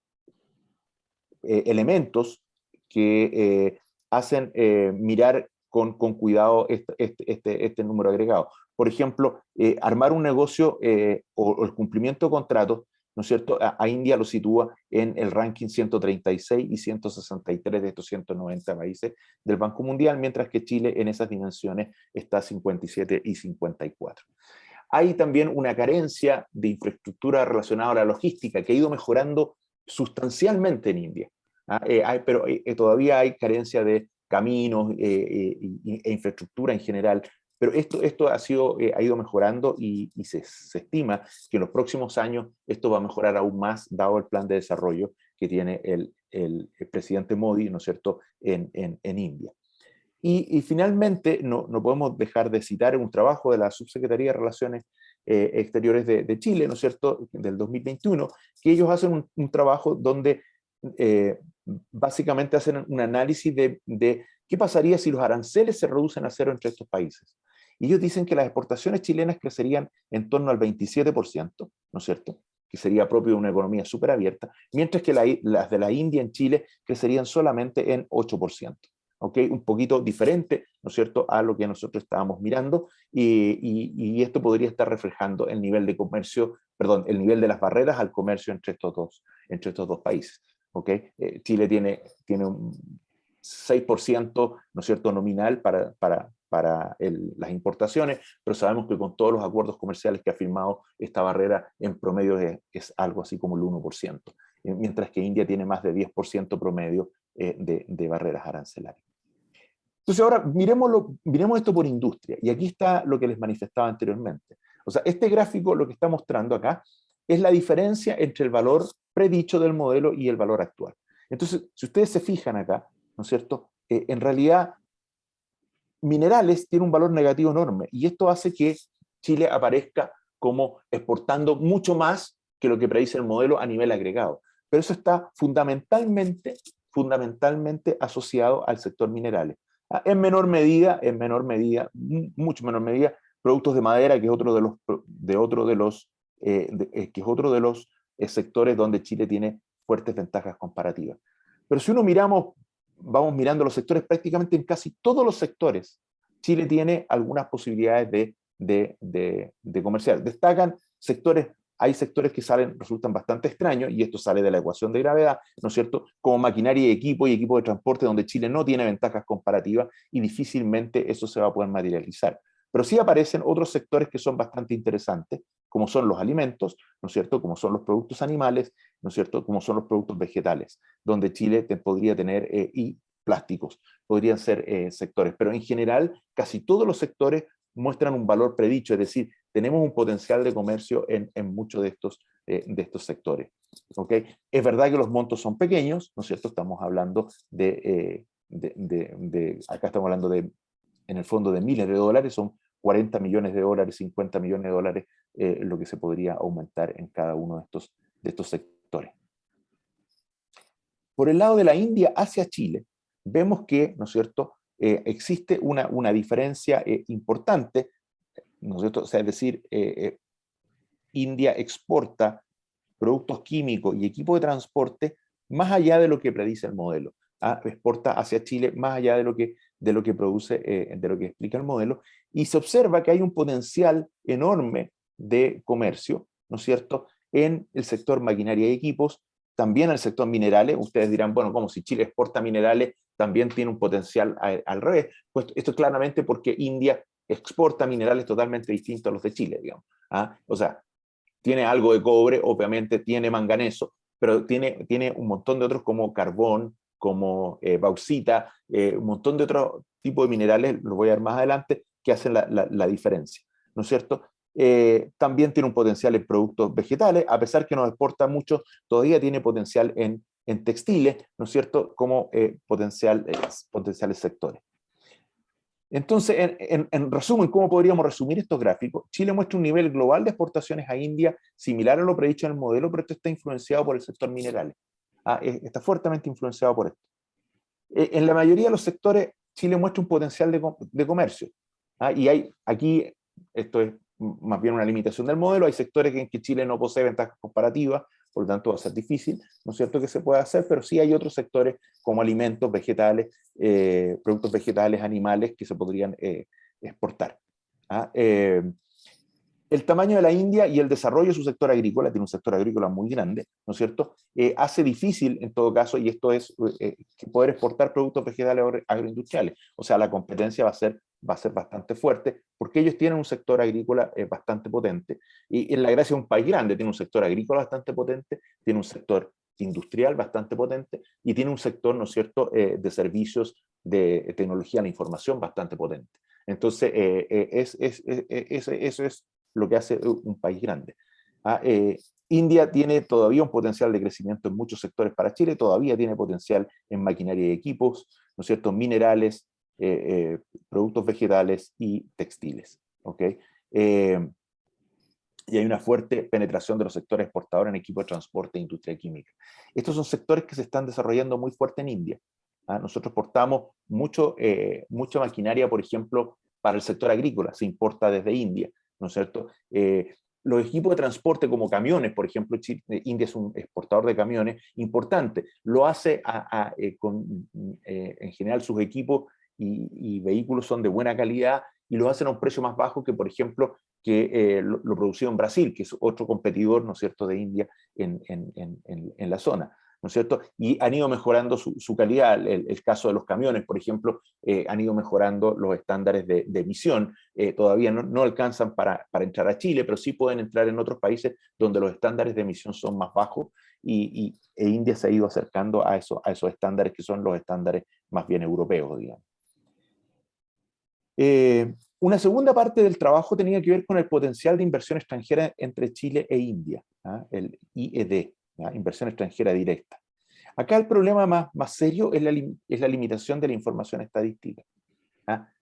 elementos que hacen mirar con cuidado este número agregado. Por ejemplo, armar un negocio o el cumplimiento de contratos, ¿no es cierto? A India lo sitúa en el ranking 136 y 163 de estos 190 países del Banco Mundial, mientras que Chile en esas dimensiones está 57 y 54. Hay también una carencia de infraestructura relacionada a la logística que ha ido mejorando sustancialmente en India. Pero todavía hay carencia de caminos e infraestructura en general. Pero esto ha ido mejorando y se estima que en los próximos años esto va a mejorar aún más, dado el plan de desarrollo que tiene el presidente Modi, ¿no es cierto?, en India. Y finalmente, no podemos dejar de citar un trabajo de la Subsecretaría de Relaciones Exteriores de Chile, ¿no es cierto?, del 2021, que ellos hacen un trabajo donde básicamente hacen un análisis de qué pasaría si los aranceles se reducen a cero entre estos países. Y ellos dicen que las exportaciones chilenas crecerían en torno al 27%, ¿no es cierto?, que sería propio de una economía súper abierta, mientras que las de la India en Chile crecerían solamente en 8%. ¿Okay? Un poquito diferente, ¿no es cierto?, a lo que nosotros estábamos mirando, y esto podría estar reflejando el nivel de comercio, perdón, el nivel de las barreras al comercio entre estos dos países. ¿Okay? Chile tiene un 6%, ¿no es cierto?, nominal para las importaciones, pero sabemos que con todos los acuerdos comerciales que ha firmado, esta barrera en promedio es algo así como el 1%, mientras que India tiene más de 10% promedio de barreras arancelarias. Entonces ahora miremos esto por industria, y aquí está lo que les manifestaba anteriormente. O sea, este gráfico lo que está mostrando acá es la diferencia entre el valor predicho del modelo y el valor actual. Entonces, si ustedes se fijan acá, ¿no es cierto?, en realidad minerales tiene un valor negativo enorme, y esto hace que Chile aparezca como exportando mucho más que lo que predice el modelo a nivel agregado. Pero eso está fundamentalmente asociado al sector minerales. En menor medida, mucho menor medida, productos de madera, que es otro de los sectores donde Chile tiene fuertes ventajas comparativas. Pero si vamos mirando los sectores, prácticamente en casi todos los sectores, Chile tiene algunas posibilidades de comerciar. Destacan sectores. Hay sectores que resultan bastante extraños, y esto sale de la ecuación de gravedad, ¿no es cierto?, como maquinaria y equipo de transporte, donde Chile no tiene ventajas comparativas y difícilmente eso se va a poder materializar. Pero sí aparecen otros sectores que son bastante interesantes, como son los alimentos, ¿no es cierto?, como son los productos animales, ¿no es cierto?, como son los productos vegetales, donde Chile podría tener, y plásticos, podrían ser sectores. Pero en general, casi todos los sectores muestran un valor predicho, es decir, tenemos un potencial de comercio en muchos de estos sectores. ¿Okay? Es verdad que los montos son pequeños, ¿no es cierto? Estamos hablando acá estamos hablando en el fondo de miles de dólares, son 40 millones de dólares, 50 millones de dólares, lo que se podría aumentar en cada uno de estos sectores. Por el lado de la India hacia Chile, vemos que, ¿no es cierto?, existe una diferencia importante, ¿no es cierto? O sea, es decir, India exporta productos químicos y equipo de transporte más allá de lo que predice el modelo. Exporta hacia Chile más allá de lo que produce, de lo que explica el modelo, y se observa que hay un potencial enorme de comercio, ¿no es cierto?, en el sector maquinaria y equipos, también en el sector minerales. Ustedes dirán, bueno, como si Chile exporta minerales, también tiene un potencial al revés. Pues esto es claramente porque India exporta minerales totalmente distintos a los de Chile, digamos. O sea, tiene algo de cobre, obviamente tiene manganeso, pero tiene un montón de otros como carbón, como bauxita, un montón de otros tipos de minerales, los voy a ver más adelante, que hacen la diferencia, ¿no es cierto? También tiene un potencial en productos vegetales, a pesar que no exporta mucho, todavía tiene potencial en textiles, ¿no es cierto?, como potenciales sectores. Entonces, en resumen, ¿cómo podríamos resumir estos gráficos? Chile muestra un nivel global de exportaciones a India similar a lo predicho en el modelo, pero esto está influenciado por el sector minerales. Está fuertemente influenciado por esto. En la mayoría de los sectores Chile muestra un potencial de comercio. Y hay aquí, esto es más bien una limitación del modelo, hay sectores en que Chile no posee ventajas comparativas, por lo tanto va a ser difícil, ¿no es cierto?, que se pueda hacer, pero sí hay otros sectores como alimentos, vegetales, productos vegetales, animales, que se podrían exportar. El tamaño de la India y el desarrollo de su sector agrícola, tiene un sector agrícola muy grande, ¿no es cierto?, hace difícil en todo caso, y esto es poder exportar productos vegetales agroindustriales. O sea, la competencia va a ser bastante fuerte, porque ellos tienen un sector agrícola bastante potente, y en la gracia de un país grande, tiene un sector agrícola bastante potente, tiene un sector industrial bastante potente, y tiene un sector, ¿no es cierto?, de servicios de tecnología de la información bastante potente. Entonces, eso es lo que hace un país grande. India tiene todavía un potencial de crecimiento en muchos sectores para Chile, todavía tiene potencial en maquinaria y equipos, ¿no es cierto?, minerales, productos vegetales y textiles. ¿Okay? Y hay una fuerte penetración de los sectores exportadores en equipos de transporte e industria química. Estos son sectores que se están desarrollando muy fuerte en India. Nosotros exportamos mucha maquinaria, por ejemplo, para el sector agrícola, se importa desde India, ¿no es cierto? Los equipos de transporte como camiones, por ejemplo, India es un exportador de camiones importante, lo hace en general sus equipos y vehículos son de buena calidad y los hacen a un precio más bajo que, por ejemplo, que lo producido en Brasil, que es otro competidor, ¿no es cierto?, de India en la zona, ¿no es cierto? Y han ido mejorando su calidad. El caso de los camiones, por ejemplo, han ido mejorando los estándares de emisión. Todavía no alcanzan para entrar a Chile, pero sí pueden entrar en otros países donde los estándares de emisión son más bajos, e India se ha ido acercando a esos estándares que son los estándares más bien europeos, digamos. Una segunda parte del trabajo tenía que ver con el potencial de inversión extranjera entre Chile e India, el IED, inversión extranjera directa. Acá el problema más serio es la limitación de la información estadística.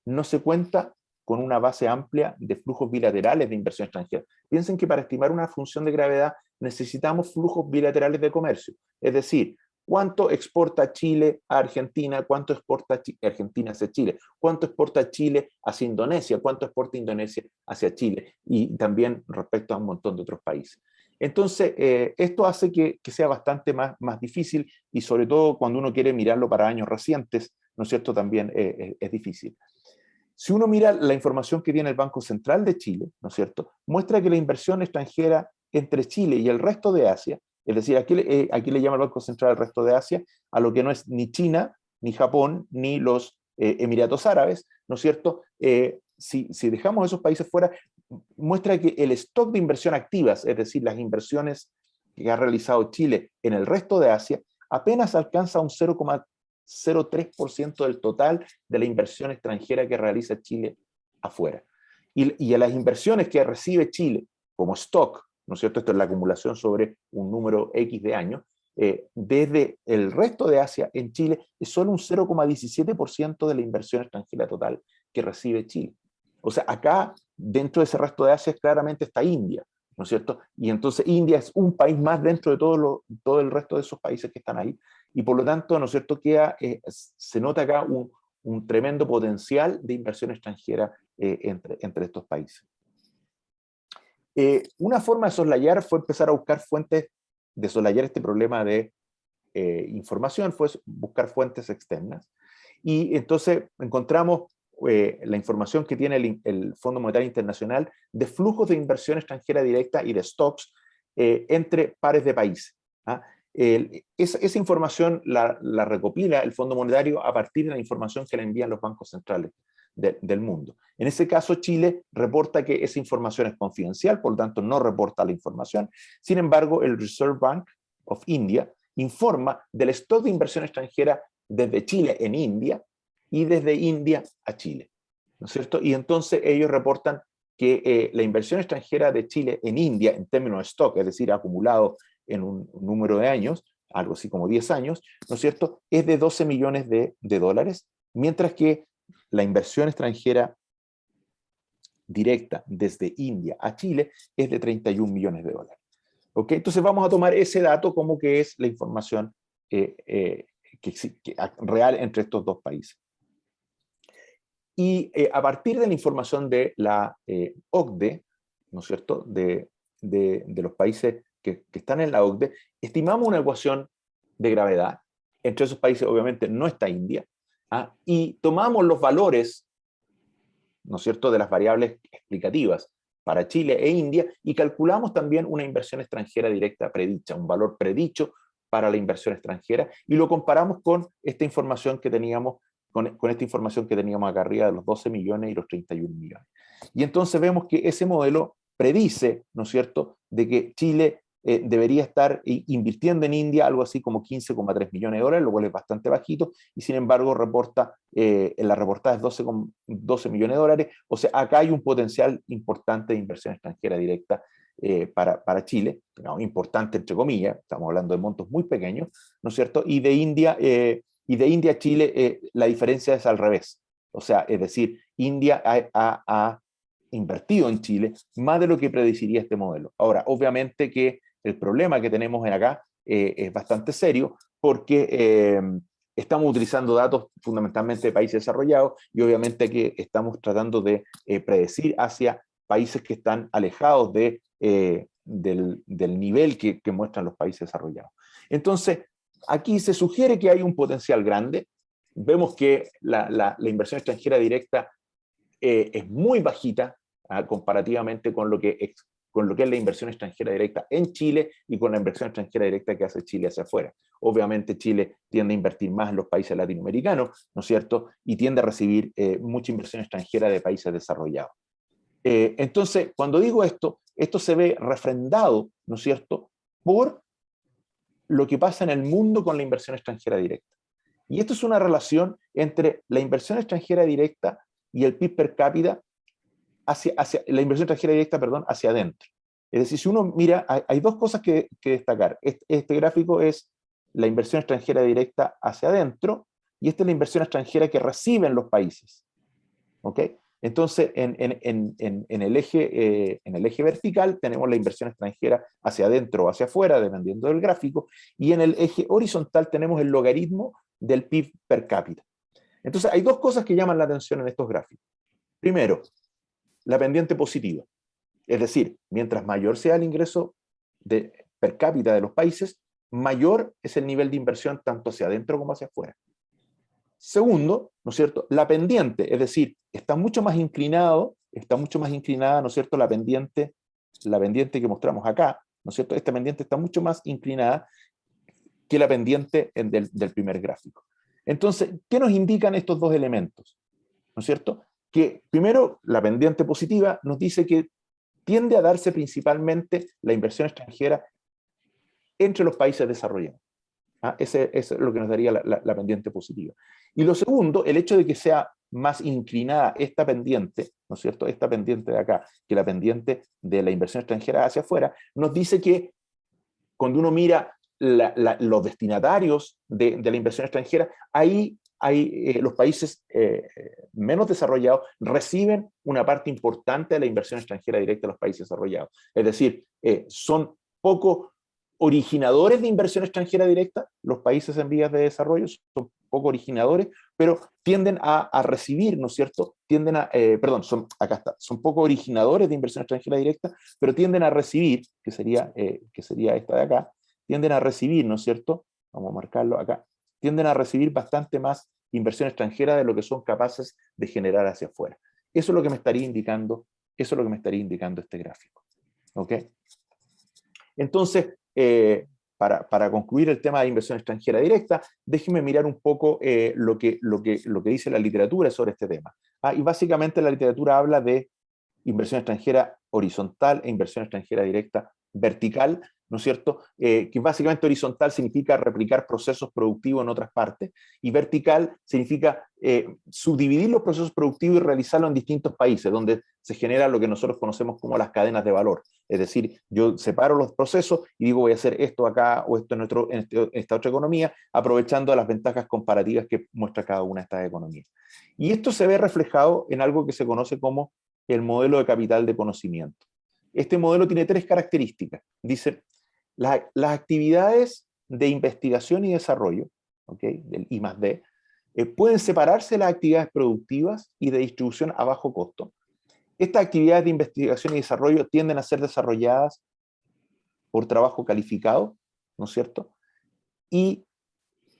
No se cuenta con una base amplia de flujos bilaterales de inversión extranjera. Piensen que para estimar una función de gravedad necesitamos flujos bilaterales de comercio, es decir, ¿cuánto exporta Chile a Argentina? ¿Cuánto exporta Argentina hacia Chile? ¿Cuánto exporta Chile hacia Indonesia? ¿Cuánto exporta Indonesia hacia Chile? Y también respecto a un montón de otros países. Entonces, esto hace que sea bastante más difícil, y sobre todo cuando uno quiere mirarlo para años recientes, ¿no es cierto?, también es difícil. Si uno mira la información que tiene el Banco Central de Chile, ¿no es cierto?, muestra que la inversión extranjera entre Chile y el resto de Asia, es decir, aquí le llama el Banco Central al resto de Asia, a lo que no es ni China, ni Japón, ni los Emiratos Árabes, ¿no es cierto? Si dejamos esos países fuera, muestra que el stock de inversión activas, es decir, las inversiones que ha realizado Chile en el resto de Asia, apenas alcanza un 0,03% del total de la inversión extranjera que realiza Chile afuera. Y a las inversiones que recibe Chile como stock, ¿no es cierto?, esto es la acumulación sobre un número X de años, desde el resto de Asia en Chile es solo un 0,17% de la inversión extranjera total que recibe Chile. O sea, acá dentro de ese resto de Asia claramente está India, ¿no es cierto? Y entonces India es un país más dentro de todo el resto de esos países que están ahí, y por lo tanto, ¿no es cierto?, se nota acá un tremendo potencial de inversión extranjera entre estos países. Una forma de soslayar fue empezar a buscar fuentes, de soslayar este problema de información, fue buscar fuentes externas. Y entonces encontramos la información que tiene el Fondo Monetario Internacional de flujos de inversión extranjera directa y de stocks entre pares de países. Esa información la recopila el Fondo Monetario a partir de la información que le envían los bancos centrales del mundo. En ese caso, Chile reporta que esa información es confidencial, por lo tanto no reporta la información. Sin embargo, el Reserve Bank of India informa del stock de inversión extranjera desde Chile en India y desde India a Chile, ¿no es cierto? Y entonces ellos reportan que la inversión extranjera de Chile en India, en términos de stock, es decir, acumulado en un número de años, algo así como 10 años, ¿no es cierto?, es de 12 millones de dólares, mientras que la inversión extranjera directa desde India a Chile es de 31 millones de dólares. ¿Okay? Entonces vamos a tomar ese dato como que es la información real entre estos dos países. Y a partir de la información de la OCDE, ¿no es cierto?, de los países que están en la OCDE, estimamos una ecuación de gravedad. Entre esos países obviamente no está India, y tomamos los valores, ¿no es cierto?, de las variables explicativas para Chile e India, y calculamos también una inversión extranjera directa predicha, un valor predicho para la inversión extranjera, y lo comparamos con esta información que teníamos, con esta información que teníamos acá arriba de los 12 millones y los 31 millones. Y entonces vemos que ese modelo predice, ¿no es cierto?, de que Chile debería estar invirtiendo en India algo así como 15,3 millones de dólares, lo cual es bastante bajito, y sin embargo reporta, en la reportada es 12 millones de dólares, o sea, acá hay un potencial importante de inversión extranjera directa para Chile, no, importante entre comillas, estamos hablando de montos muy pequeños, ¿no es cierto? Y de India a Chile la diferencia es al revés, o sea, es decir, India ha invertido en Chile más de lo que predeciría este modelo. Ahora, obviamente que el problema que tenemos en acá es bastante serio porque estamos utilizando datos fundamentalmente de países desarrollados y obviamente que estamos tratando de predecir hacia países que están alejados del nivel que muestran los países desarrollados. Entonces, aquí se sugiere que hay un potencial grande. Vemos que la inversión extranjera directa es muy bajita comparativamente con lo que es la inversión extranjera directa en Chile y con la inversión extranjera directa que hace Chile hacia afuera. Obviamente Chile tiende a invertir más en los países latinoamericanos, ¿no es cierto? Y tiende a recibir mucha inversión extranjera de países desarrollados. Entonces, cuando digo esto se ve refrendado, ¿no es cierto?, por lo que pasa en el mundo con la inversión extranjera directa. Y esto es una relación entre la inversión extranjera directa y el PIB per cápita hacia la inversión extranjera directa, perdón, hacia adentro. Es decir, si uno mira, hay dos cosas que destacar. Este gráfico es la inversión extranjera directa hacia adentro y esta es la inversión extranjera que reciben los países. ¿Ok? Entonces, en el eje vertical tenemos la inversión extranjera hacia adentro o hacia afuera, dependiendo del gráfico, y en el eje horizontal tenemos el logaritmo del PIB per cápita. Entonces, hay dos cosas que llaman la atención en estos gráficos. Primero, la pendiente positiva. Es decir, mientras mayor sea el ingreso per cápita de los países, mayor es el nivel de inversión tanto hacia adentro como hacia afuera. Segundo, ¿no es cierto?, la pendiente, es decir, está mucho más inclinada, ¿no es cierto?, la pendiente que mostramos acá, ¿no es cierto?, esta pendiente está mucho más inclinada que la pendiente del primer gráfico. Entonces, ¿qué nos indican estos dos elementos? ¿No es cierto? Que primero, la pendiente positiva nos dice que tiende a darse principalmente la inversión extranjera entre los países desarrollados. Ese es lo que nos daría la pendiente positiva. Y lo segundo, el hecho de que sea más inclinada esta pendiente, ¿no es cierto?, esta pendiente de acá, que la pendiente de la inversión extranjera hacia afuera, nos dice que cuando uno mira los destinatarios de la inversión extranjera, ahí los países menos desarrollados reciben una parte importante de la inversión extranjera directa de los países desarrollados. Es decir, son poco originadores de inversión extranjera directa, los países en vías de desarrollo son poco originadores, pero tienden a recibir, ¿no es cierto? Son poco originadores de inversión extranjera directa, pero tienden a recibir, que sería esta de acá, tienden a recibir, ¿no es cierto? Vamos a marcarlo acá. Tienden a recibir bastante más inversión extranjera de lo que son capaces de generar hacia afuera. Eso es lo que me estaría indicando, este gráfico. ¿Ok? Entonces, para concluir el tema de inversión extranjera directa, déjenme mirar un poco lo que dice la literatura sobre este tema. Y básicamente la literatura habla de inversión extranjera horizontal e inversión extranjera directa vertical, ¿no es cierto? Que básicamente horizontal significa replicar procesos productivos en otras partes, y vertical significa subdividir los procesos productivos y realizarlos en distintos países, donde se genera lo que nosotros conocemos como las cadenas de valor. Es decir, yo separo los procesos y digo, voy a hacer esto acá o esto en esta otra economía, aprovechando las ventajas comparativas que muestra cada una de estas economías. Y esto se ve reflejado en algo que se conoce como el modelo de capital de conocimiento. Este modelo tiene tres características. Dice, las actividades de investigación y desarrollo, ¿okay?, del I+D, pueden separarse las actividades productivas y de distribución a bajo costo. Estas actividades de investigación y desarrollo tienden a ser desarrolladas por trabajo calificado, ¿no es cierto? Y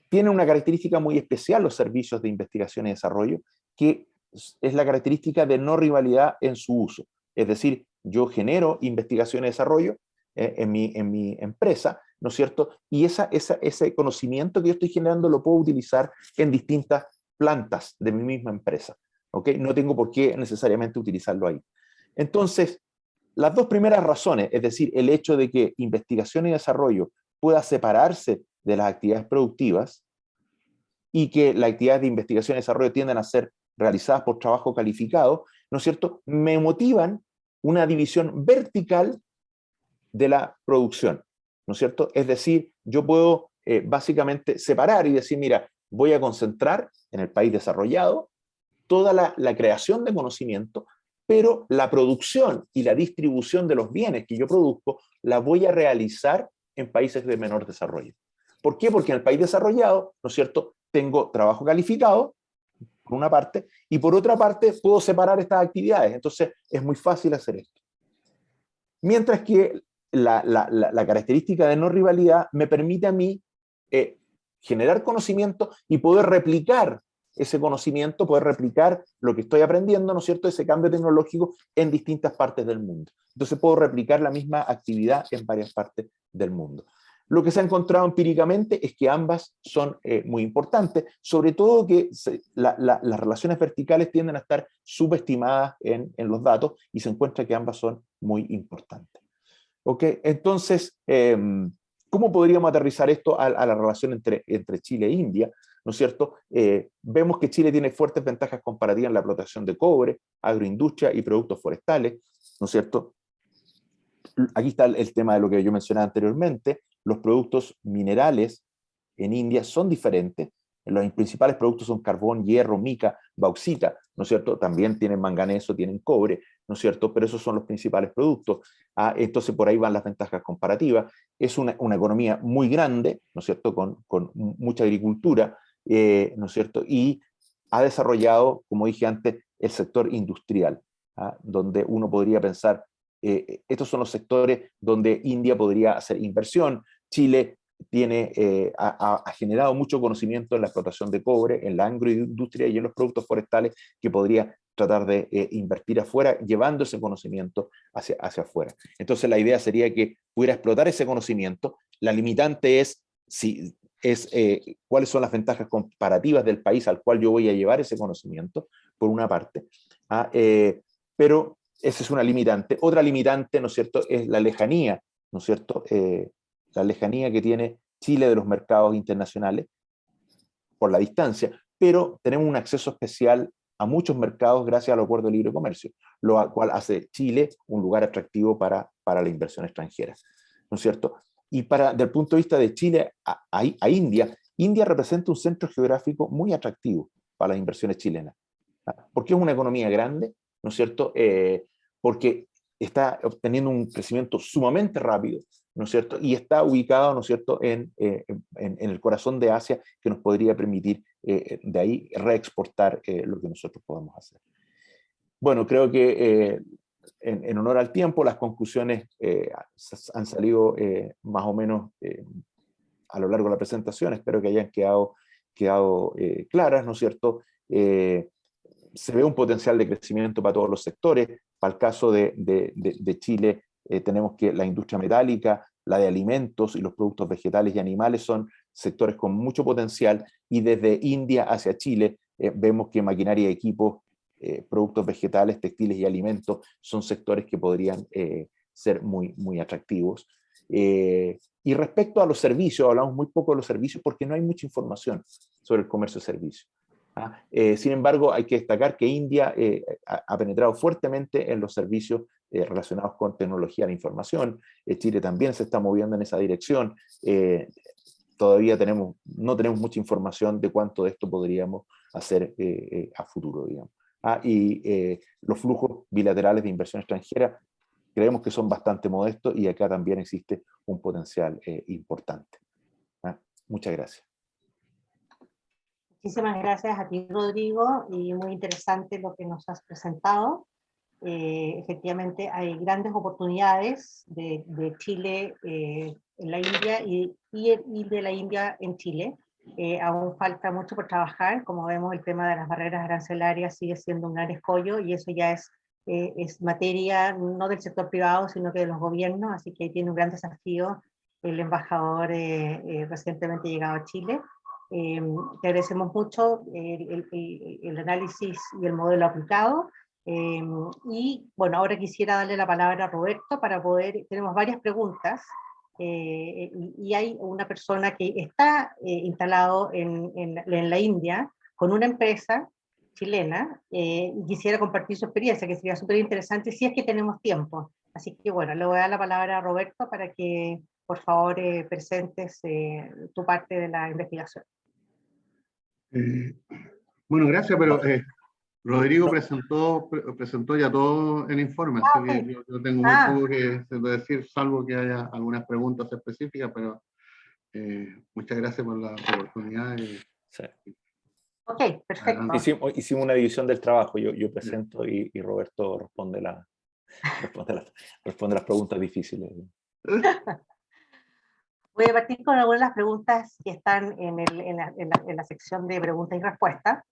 tienen una característica muy especial los servicios de investigación y desarrollo, que es la característica de no rivalidad en su uso. Es decir, yo genero investigación y desarrollo en mi empresa, ¿no es cierto? Y ese conocimiento que yo estoy generando lo puedo utilizar en distintas plantas de mi misma empresa, ¿ok? No tengo por qué necesariamente utilizarlo ahí. Entonces, las dos primeras razones, es decir, el hecho de que investigación y desarrollo pueda separarse de las actividades productivas y que las actividades de investigación y desarrollo tienden a ser realizadas por trabajo calificado, ¿no es cierto?, me motivan una división vertical de la producción, ¿no es cierto? Es decir, yo puedo básicamente separar y decir, mira, voy a concentrar en el país desarrollado toda la creación de conocimiento, pero la producción y la distribución de los bienes que yo produzco la voy a realizar en países de menor desarrollo. ¿Por qué? Porque en el país desarrollado, ¿no es cierto?, tengo trabajo calificado, por una parte, y por otra parte puedo separar estas actividades. Entonces es muy fácil hacer esto. Mientras que la característica de no rivalidad me permite a mí generar conocimiento y poder replicar ese conocimiento, poder replicar lo que estoy aprendiendo, ¿no es cierto?, ese cambio tecnológico en distintas partes del mundo. Entonces puedo replicar la misma actividad en varias partes del mundo. Lo que se ha encontrado empíricamente es que ambas son muy importantes, sobre todo que las relaciones verticales tienden a estar subestimadas en los datos y se encuentra que ambas son muy importantes. ¿Ok? Entonces, ¿cómo podríamos aterrizar esto a la relación entre Chile e India? ¿No es cierto? Vemos que Chile tiene fuertes ventajas comparativas en la explotación de cobre, agroindustria y productos forestales, ¿no es cierto? Aquí está el tema de lo que yo mencionaba anteriormente. Los productos minerales en India son diferentes. Los principales productos son carbón, hierro, mica, bauxita, ¿no es cierto? También tienen manganeso, tienen cobre, ¿no es cierto? Pero esos son los principales productos. Entonces por ahí van las ventajas comparativas. Es una economía muy grande, ¿no es cierto? Con mucha agricultura, ¿no es cierto? Y ha desarrollado, como dije antes, el sector industrial, donde uno podría pensar, estos son los sectores donde India podría hacer inversión. Chile ha generado mucho conocimiento en la explotación de cobre, en la agroindustria y en los productos forestales que podría tratar de invertir afuera, llevando ese conocimiento hacia afuera. Entonces la idea sería que pudiera explotar ese conocimiento. La limitante es cuáles son las ventajas comparativas del país al cual yo voy a llevar ese conocimiento, por una parte. Pero esa es una limitante. Otra limitante, ¿no es cierto?, es la lejanía, ¿no es cierto?, la lejanía que tiene Chile de los mercados internacionales por la distancia, pero tenemos un acceso especial a muchos mercados gracias al Acuerdo de Libre Comercio, lo cual hace Chile un lugar atractivo para la inversión extranjera, ¿no es cierto? Y del punto de vista de Chile a India, India representa un centro geográfico muy atractivo para las inversiones chilenas, porque es una economía grande, ¿no es cierto?, porque está obteniendo un crecimiento sumamente rápido, ¿no es cierto?, y está ubicado, ¿no es cierto?, en el corazón de Asia, que nos podría permitir de ahí reexportar lo que nosotros podemos hacer. Bueno, creo que en honor al tiempo, las conclusiones han salido más o menos a lo largo de la presentación, espero que hayan quedado claras, ¿no es cierto? Se ve un potencial de crecimiento para todos los sectores. Para el caso de Chile, tenemos que la industria metálica, la de alimentos y los productos vegetales y animales son sectores con mucho potencial, y desde India hacia Chile vemos que maquinaria y equipos, productos vegetales, textiles y alimentos son sectores que podrían ser muy, muy atractivos. Y respecto a los servicios, hablamos muy poco de los servicios porque no hay mucha información sobre el comercio de servicios. Sin embargo, hay que destacar que India ha penetrado fuertemente en los servicios relacionados con tecnología de la información. Chile también se está moviendo en esa dirección. Todavía no tenemos mucha información de cuánto de esto podríamos hacer a futuro, digamos. Y los flujos bilaterales de inversión extranjera creemos que son bastante modestos, y acá también existe un potencial importante. Muchas gracias. Muchísimas gracias a ti, Rodrigo, y muy interesante lo que nos has presentado. Efectivamente, hay grandes oportunidades de Chile en la India y de la India en Chile. Aún falta mucho por trabajar. Como vemos, el tema de las barreras arancelarias sigue siendo un gran escollo, y eso ya es materia no del sector privado, sino que de los gobiernos, así que ahí tiene un gran desafío el embajador recientemente llegado a Chile. Te agradecemos mucho el análisis y el modelo aplicado. Y bueno, ahora quisiera darle la palabra a Roberto para poder, tenemos varias preguntas, y hay una persona que está instalado en la India con una empresa chilena, y quisiera compartir su experiencia, que sería súper interesante si es que tenemos tiempo. Así que bueno, le voy a dar la palabra a Roberto para que por favor presentes tu parte de la investigación. Bueno, gracias, pero Rodrigo presentó ya todo el informe, así que yo tengo muy poco que decir, salvo que haya algunas preguntas específicas, pero muchas gracias por la oportunidad. Sí. Ok, perfecto. Hicimos una división del trabajo, yo presento y Roberto responde las preguntas difíciles. Voy a partir con algunas de las preguntas que están en la sección de preguntas y respuestas.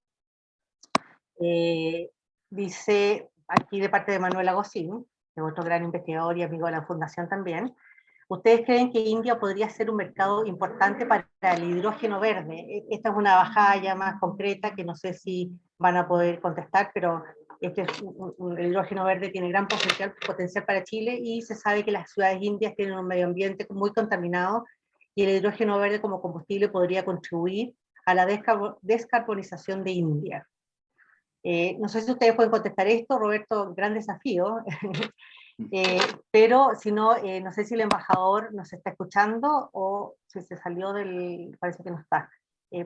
Dice aquí de parte de Manuel Agosín, que es otro gran investigador y amigo de la Fundación también: ¿ustedes creen que India podría ser un mercado importante para el hidrógeno verde? Esta es una bajada ya más concreta que no sé si van a poder contestar, pero el hidrógeno verde tiene gran potencial para Chile, y se sabe que las ciudades indias tienen un medio ambiente muy contaminado, y el hidrógeno verde como combustible podría contribuir a la descarbonización de India. No sé si ustedes pueden contestar esto, Roberto, gran desafío, pero si no, no sé si el embajador nos está escuchando o si se salió parece que no está,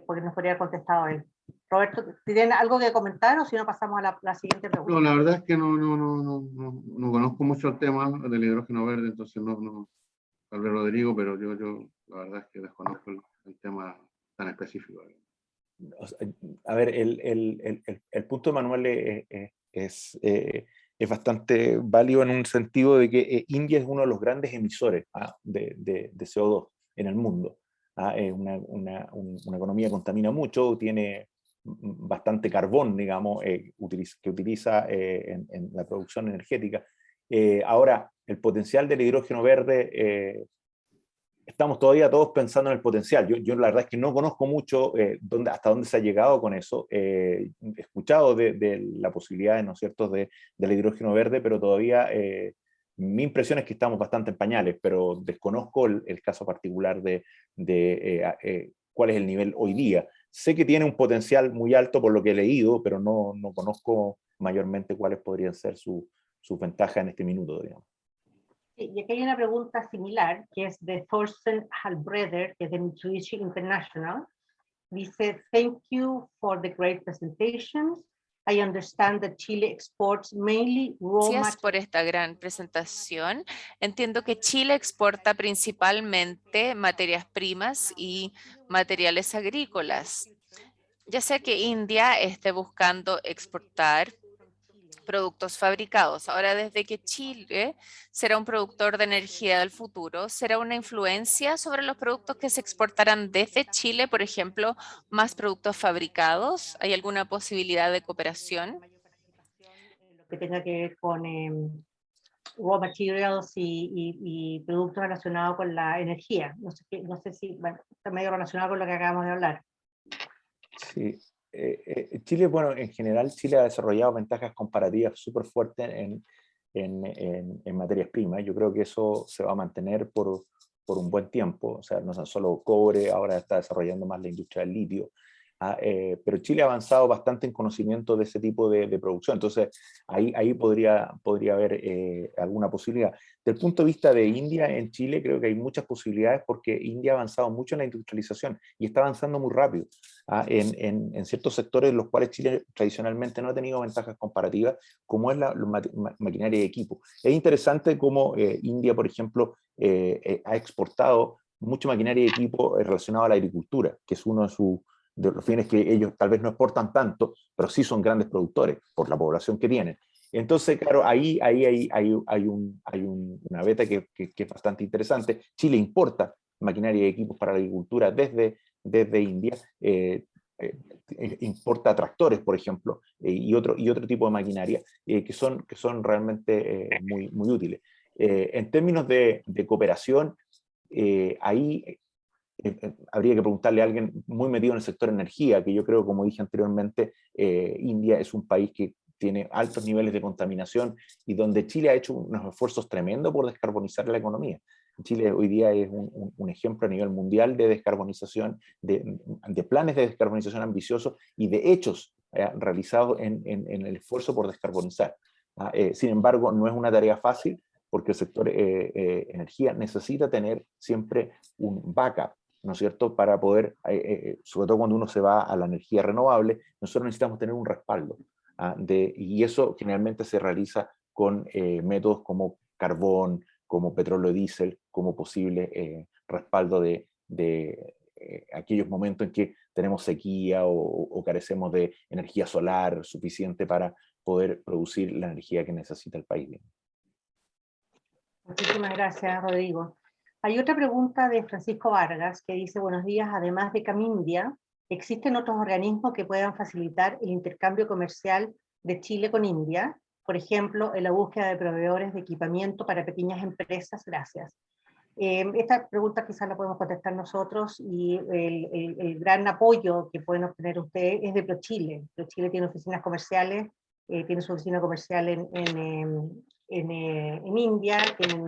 porque nos podría haber contestado él. Roberto, ¿tienen algo que comentar o si no pasamos a la siguiente pregunta? No, la verdad es que no conozco mucho el tema del hidrógeno verde, entonces no tal vez Rodrigo, pero yo la verdad es que desconozco el tema tan específico. A ver, el punto de Manuel es bastante válido en un sentido de que India es uno de los grandes emisores de CO2 en el mundo. Es una economía que contamina mucho, tiene bastante carbón, digamos, que utiliza en la producción energética. Ahora, el potencial del hidrógeno verde, estamos todavía todos pensando en el potencial. Yo la verdad es que no conozco mucho hasta dónde se ha llegado con eso. He escuchado de la posibilidad, ¿no es cierto?, del hidrógeno verde, pero todavía mi impresión es que estamos bastante en pañales, pero desconozco el caso particular de cuál es el nivel hoy día. Sé que tiene un potencial muy alto por lo que he leído, pero no conozco mayormente cuáles podrían ser sus ventajas en este minuto, digamos. Sí, y aquí hay una pregunta similar, que es de Thorsten Halbreder, que es de Mitsubishi International. Dice: thank you for the great presentations. I understand that Chile exports mainly raw materials. Gracias por esta gran presentación. Entiendo que Chile exporta principalmente materias primas y materiales agrícolas. Ya sea que India esté buscando exportar productos fabricados. Ahora, desde que Chile será un productor de energía del futuro, ¿será una influencia sobre los productos que se exportarán desde Chile? Por ejemplo, más productos fabricados. ¿Hay alguna posibilidad de cooperación? Lo que tenga que ver con raw materials y productos relacionados con la energía. No sé si, bueno, está medio relacionado con lo que acabamos de hablar. Sí. Chile, bueno, en general Chile ha desarrollado ventajas comparativas súper fuertes en materias primas. Yo creo que eso se va a mantener por un buen tiempo. O sea, no solo cobre, ahora está desarrollando más la industria del litio. Pero Chile ha avanzado bastante en conocimiento de ese tipo de producción. Entonces, ahí podría haber alguna posibilidad. Desde el punto de vista de India, en Chile creo que hay muchas posibilidades porque India ha avanzado mucho en la industrialización y está avanzando muy rápido en ciertos sectores en los cuales Chile tradicionalmente no ha tenido ventajas comparativas, como es la maquinaria y equipo. Es interesante cómo India, por ejemplo, ha exportado mucha maquinaria y equipo relacionado a la agricultura, que es uno de sus de los fines que ellos tal vez no exportan tanto, pero sí son grandes productores por la población que tienen. Entonces, claro, ahí hay una beta que es bastante interesante. Chile importa maquinaria y equipos para la agricultura desde India, importa tractores, por ejemplo, y otro tipo de maquinaria que son realmente muy útiles. En términos de cooperación, ahí habría que preguntarle a alguien muy metido en el sector energía, que yo creo, como dije anteriormente, India es un país que tiene altos niveles de contaminación y donde Chile ha hecho unos esfuerzos tremendos por descarbonizar la economía. Chile hoy día es un ejemplo a nivel mundial de descarbonización, de planes de descarbonización ambiciosos y de hechos realizados en el esfuerzo por descarbonizar. Sin embargo, no es una tarea fácil porque el sector energía necesita tener siempre un backup, ¿no es cierto?, para poder, sobre todo cuando uno se va a la energía renovable, nosotros necesitamos tener un respaldo. Y eso generalmente se realiza con métodos como carbón, como petróleo diésel, como posible respaldo de aquellos momentos en que tenemos sequía o carecemos de energía solar suficiente para poder producir la energía que necesita el país. Muchísimas gracias, Rodrigo. Hay otra pregunta de Francisco Vargas que dice: buenos días, además de Camindia, ¿existen otros organismos que puedan facilitar el intercambio comercial de Chile con India? Por ejemplo, en la búsqueda de proveedores de equipamiento para pequeñas empresas. Gracias. Esta pregunta quizás la podemos contestar nosotros, y el gran apoyo que pueden obtener ustedes es de ProChile. ProChile tiene oficinas comerciales, tiene su oficina comercial en India, tienen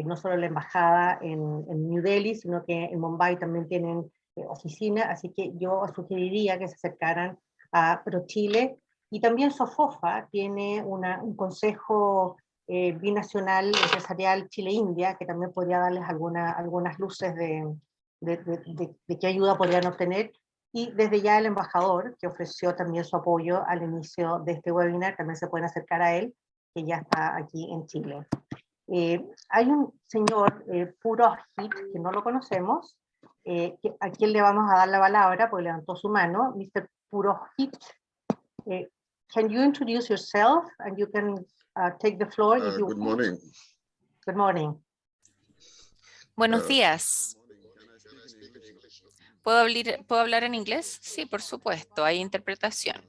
no solo la embajada en New Delhi, sino que en Mumbai también tienen oficina, así que yo sugeriría que se acercaran a ProChile. Y también SOFOFA tiene un consejo binacional empresarial Chile-India, que también podría darles algunas luces de qué ayuda podrían obtener. Y desde ya el embajador, que ofreció también su apoyo al inicio de este webinar, también se pueden acercar a él, que ya está aquí en Chile. Hay un señor, Purohit, que no lo conocemos, a quien le vamos a dar la palabra porque levantó su mano. Mr. Purohit, can you introduce yourself and you can take the floor if you Good morning. Good morning. Buenos días. ¿Puedo hablar en inglés? Sí, por supuesto, hay interpretación.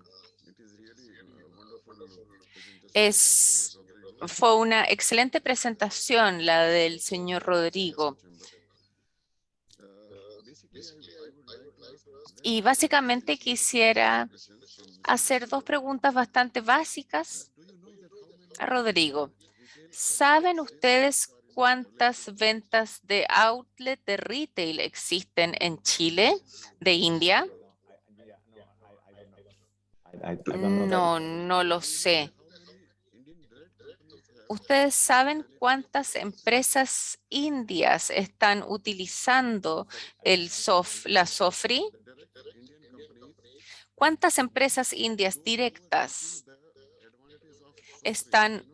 Fue una excelente presentación la del señor Rodrigo. Y básicamente quisiera hacer dos preguntas bastante básicas a Rodrigo. ¿Saben ustedes cuántas ventas de outlet de retail existen en Chile, de India? No lo sé. ¿Ustedes saben cuántas empresas indias están utilizando la SOFRI? ¿Cuántas empresas indias directas están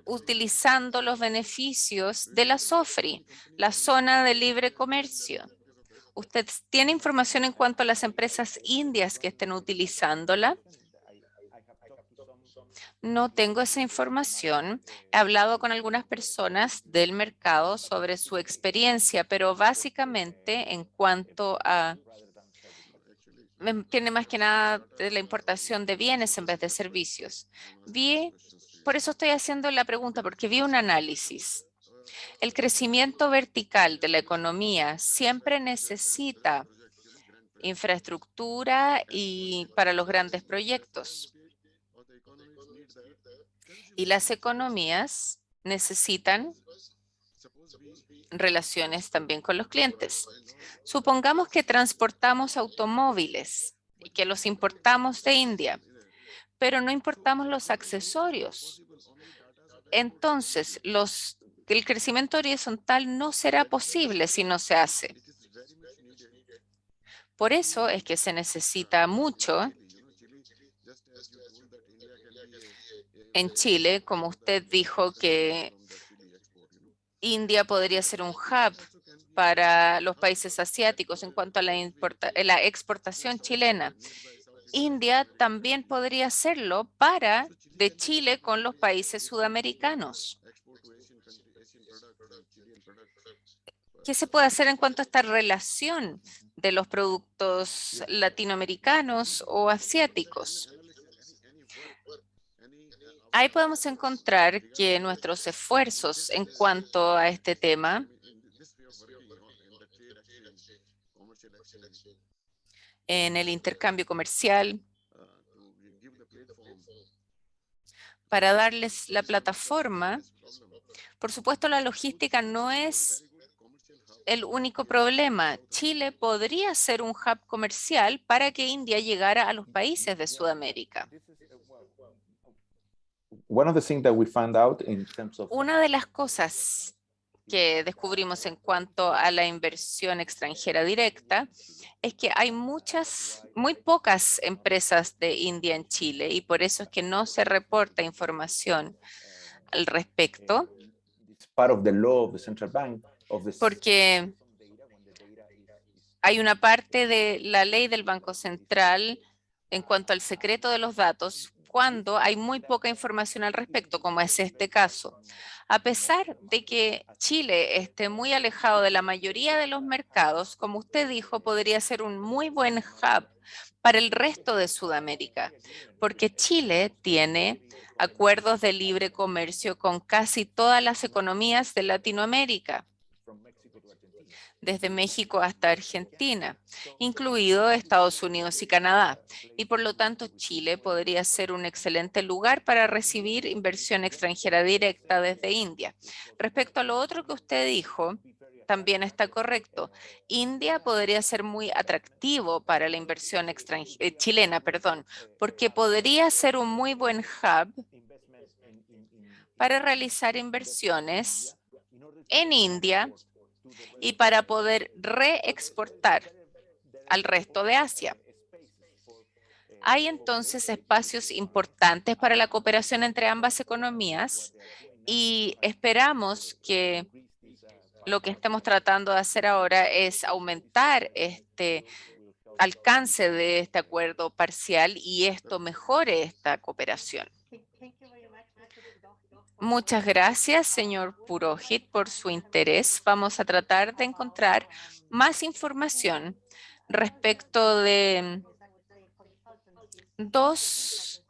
utilizando los beneficios de la SOFRI, la zona de libre comercio? ¿Usted tiene información en cuanto a las empresas indias que estén utilizándola? No tengo esa información. He hablado con algunas personas del mercado sobre su experiencia, pero básicamente en cuanto a... tiene más que nada de la importación de bienes en vez de servicios. Por eso estoy haciendo la pregunta, porque vi un análisis. El crecimiento vertical de la economía siempre necesita infraestructura y para los grandes proyectos. Y las economías necesitan relaciones también con los clientes. Supongamos que transportamos automóviles y que los importamos de India, pero no importamos los accesorios. Entonces, el crecimiento horizontal no será posible si no se hace. Por eso es que se necesita mucho en Chile, como usted dijo que India podría ser un hub para los países asiáticos en cuanto a la exportación chilena. India también podría hacerlo de Chile con los países sudamericanos. ¿Qué se puede hacer en cuanto a esta relación de los productos latinoamericanos o asiáticos? Ahí podemos encontrar que nuestros esfuerzos en cuanto a este tema en el intercambio comercial, para darles la plataforma. Por supuesto, la logística no es el único problema. Chile podría ser un hub comercial para que India llegara a los países de Sudamérica. Una de las cosas que descubrimos en cuanto a la inversión extranjera directa es que hay muy pocas empresas de India en Chile y por eso es que no se reporta información al respecto, porque hay una parte de la ley del Banco Central en cuanto al secreto de los datos cuando hay muy poca información al respecto, como es este caso. A pesar de que Chile esté muy alejado de la mayoría de los mercados, como usted dijo, podría ser un muy buen hub para el resto de Sudamérica, porque Chile tiene acuerdos de libre comercio con casi todas las economías de Latinoamérica, desde México hasta Argentina, incluido Estados Unidos y Canadá. Y por lo tanto, Chile podría ser un excelente lugar para recibir inversión extranjera directa desde India. Respecto a lo otro que usted dijo, también está correcto. India podría ser muy atractivo para la inversión chilena, porque podría ser un muy buen hub para realizar inversiones en India y para poder reexportar al resto de Asia. Hay entonces espacios importantes para la cooperación entre ambas economías y esperamos que lo que estamos tratando de hacer ahora es aumentar este alcance de este acuerdo parcial y esto mejore esta cooperación. Muchas gracias, señor Purohit, por su interés. Vamos a tratar de encontrar más información respecto de dos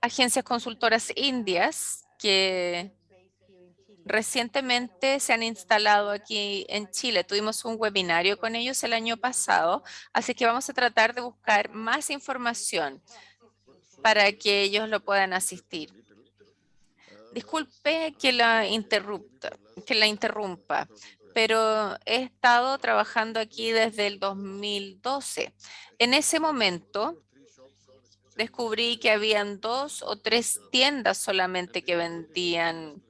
agencias consultoras indias que recientemente se han instalado aquí en Chile. Tuvimos un webinario con ellos el año pasado, así que vamos a tratar de buscar más información para que ellos lo puedan asistir. Disculpe que la interrumpa, pero he estado trabajando aquí desde el 2012. En ese momento descubrí que habían 2 o 3 tiendas solamente que vendían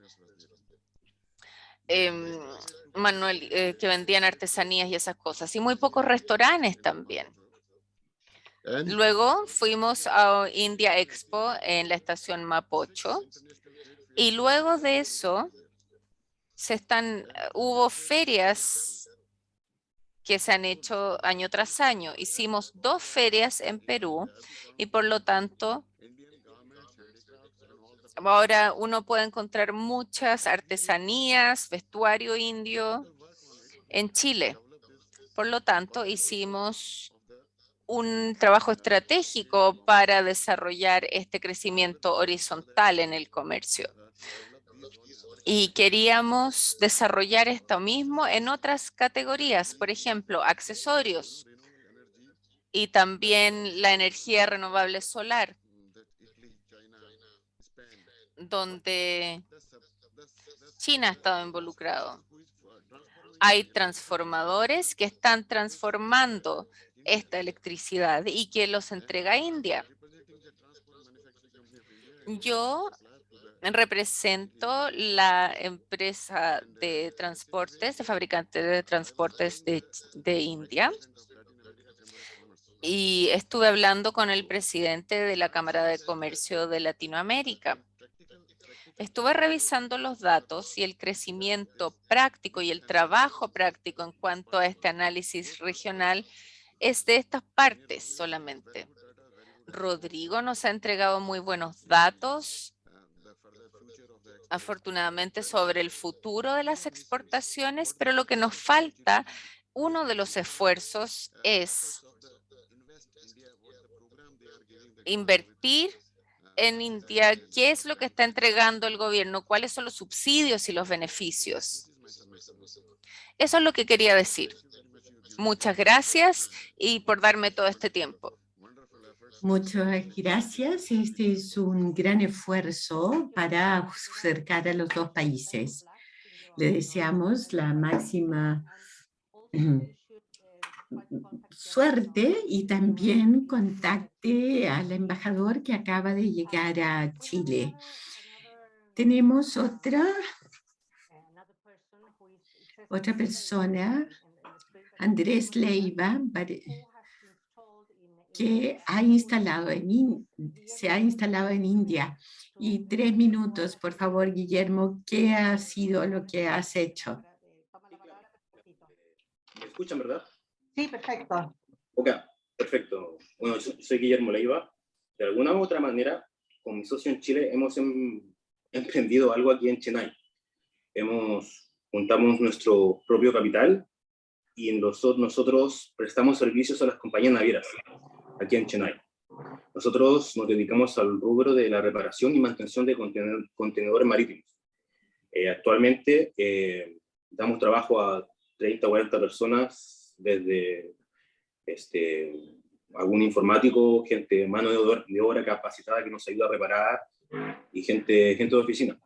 que vendían artesanías y esas cosas, y muy pocos restaurantes también. Luego fuimos a India Expo en la estación Mapocho. Y luego de eso, hubo ferias que se han hecho año tras año. Hicimos 2 ferias en Perú y por lo tanto, ahora uno puede encontrar muchas artesanías, vestuario indio en Chile. Por lo tanto, hicimos un trabajo estratégico para desarrollar este crecimiento horizontal en el comercio. Y queríamos desarrollar esto mismo en otras categorías, por ejemplo, accesorios y también la energía renovable solar, donde China ha estado involucrado. Hay transformadores que están transformando esta electricidad y que los entrega India. Yo represento la empresa de transportes, de fabricante de transportes de India. Y estuve hablando con el presidente de la Cámara de Comercio de Latinoamérica. Estuve revisando los datos y el crecimiento práctico y el trabajo práctico en cuanto a este análisis regional es de estas partes solamente. Rodrigo nos ha entregado muy buenos datos, afortunadamente, sobre el futuro de las exportaciones, pero lo que nos falta, uno de los esfuerzos es invertir en India. ¿Qué es lo que está entregando el gobierno? ¿Cuáles son los subsidios y los beneficios? Eso es lo que quería decir. Muchas gracias y por darme todo este tiempo. Muchas gracias. Este es un gran esfuerzo para acercar a los dos países. Le deseamos la máxima suerte y también contacte al embajador que acaba de llegar a Chile. Tenemos otra persona, Andrés Leiva, que se ha instalado en India. Y 3 minutos, por favor, Guillermo, ¿qué ha sido lo que has hecho? ¿Me escuchan, verdad? Sí, perfecto. Ok, perfecto. Bueno, yo soy Guillermo Leiva. De alguna u otra manera, con mi socio en Chile, hemos emprendido algo aquí en Chennai. Juntamos nuestro propio capital y nosotros prestamos servicios a las compañías navieras aquí en Chennai. Nosotros nos dedicamos al rubro de la reparación y mantención de contenedores marítimos. Actualmente damos trabajo a 30 o 40 personas, desde algún informático, gente, mano de obra capacitada que nos ayuda a reparar, y gente de oficina.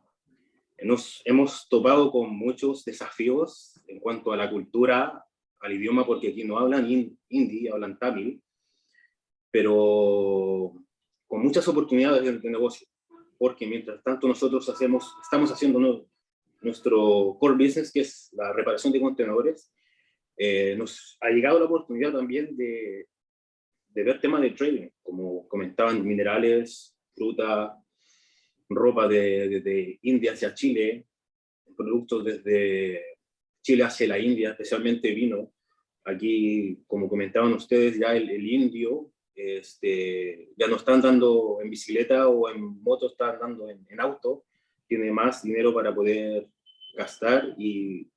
Hemos topado con muchos desafíos en cuanto a la cultura, al idioma, porque aquí no hablan hindi, hablan tamil, pero con muchas oportunidades de negocio, porque mientras tanto nosotros estamos haciendo nuestro core business, que es la reparación de contenedores. Nos ha llegado la oportunidad también de ver temas de trading, como comentaban, minerales, fruta, ropa desde India hacia Chile, productos desde Chile hacia la India, especialmente vino. Aquí, como comentaban ustedes, ya el indio ya no está andando en bicicleta o en moto, está andando en auto, tiene más dinero para poder gastar y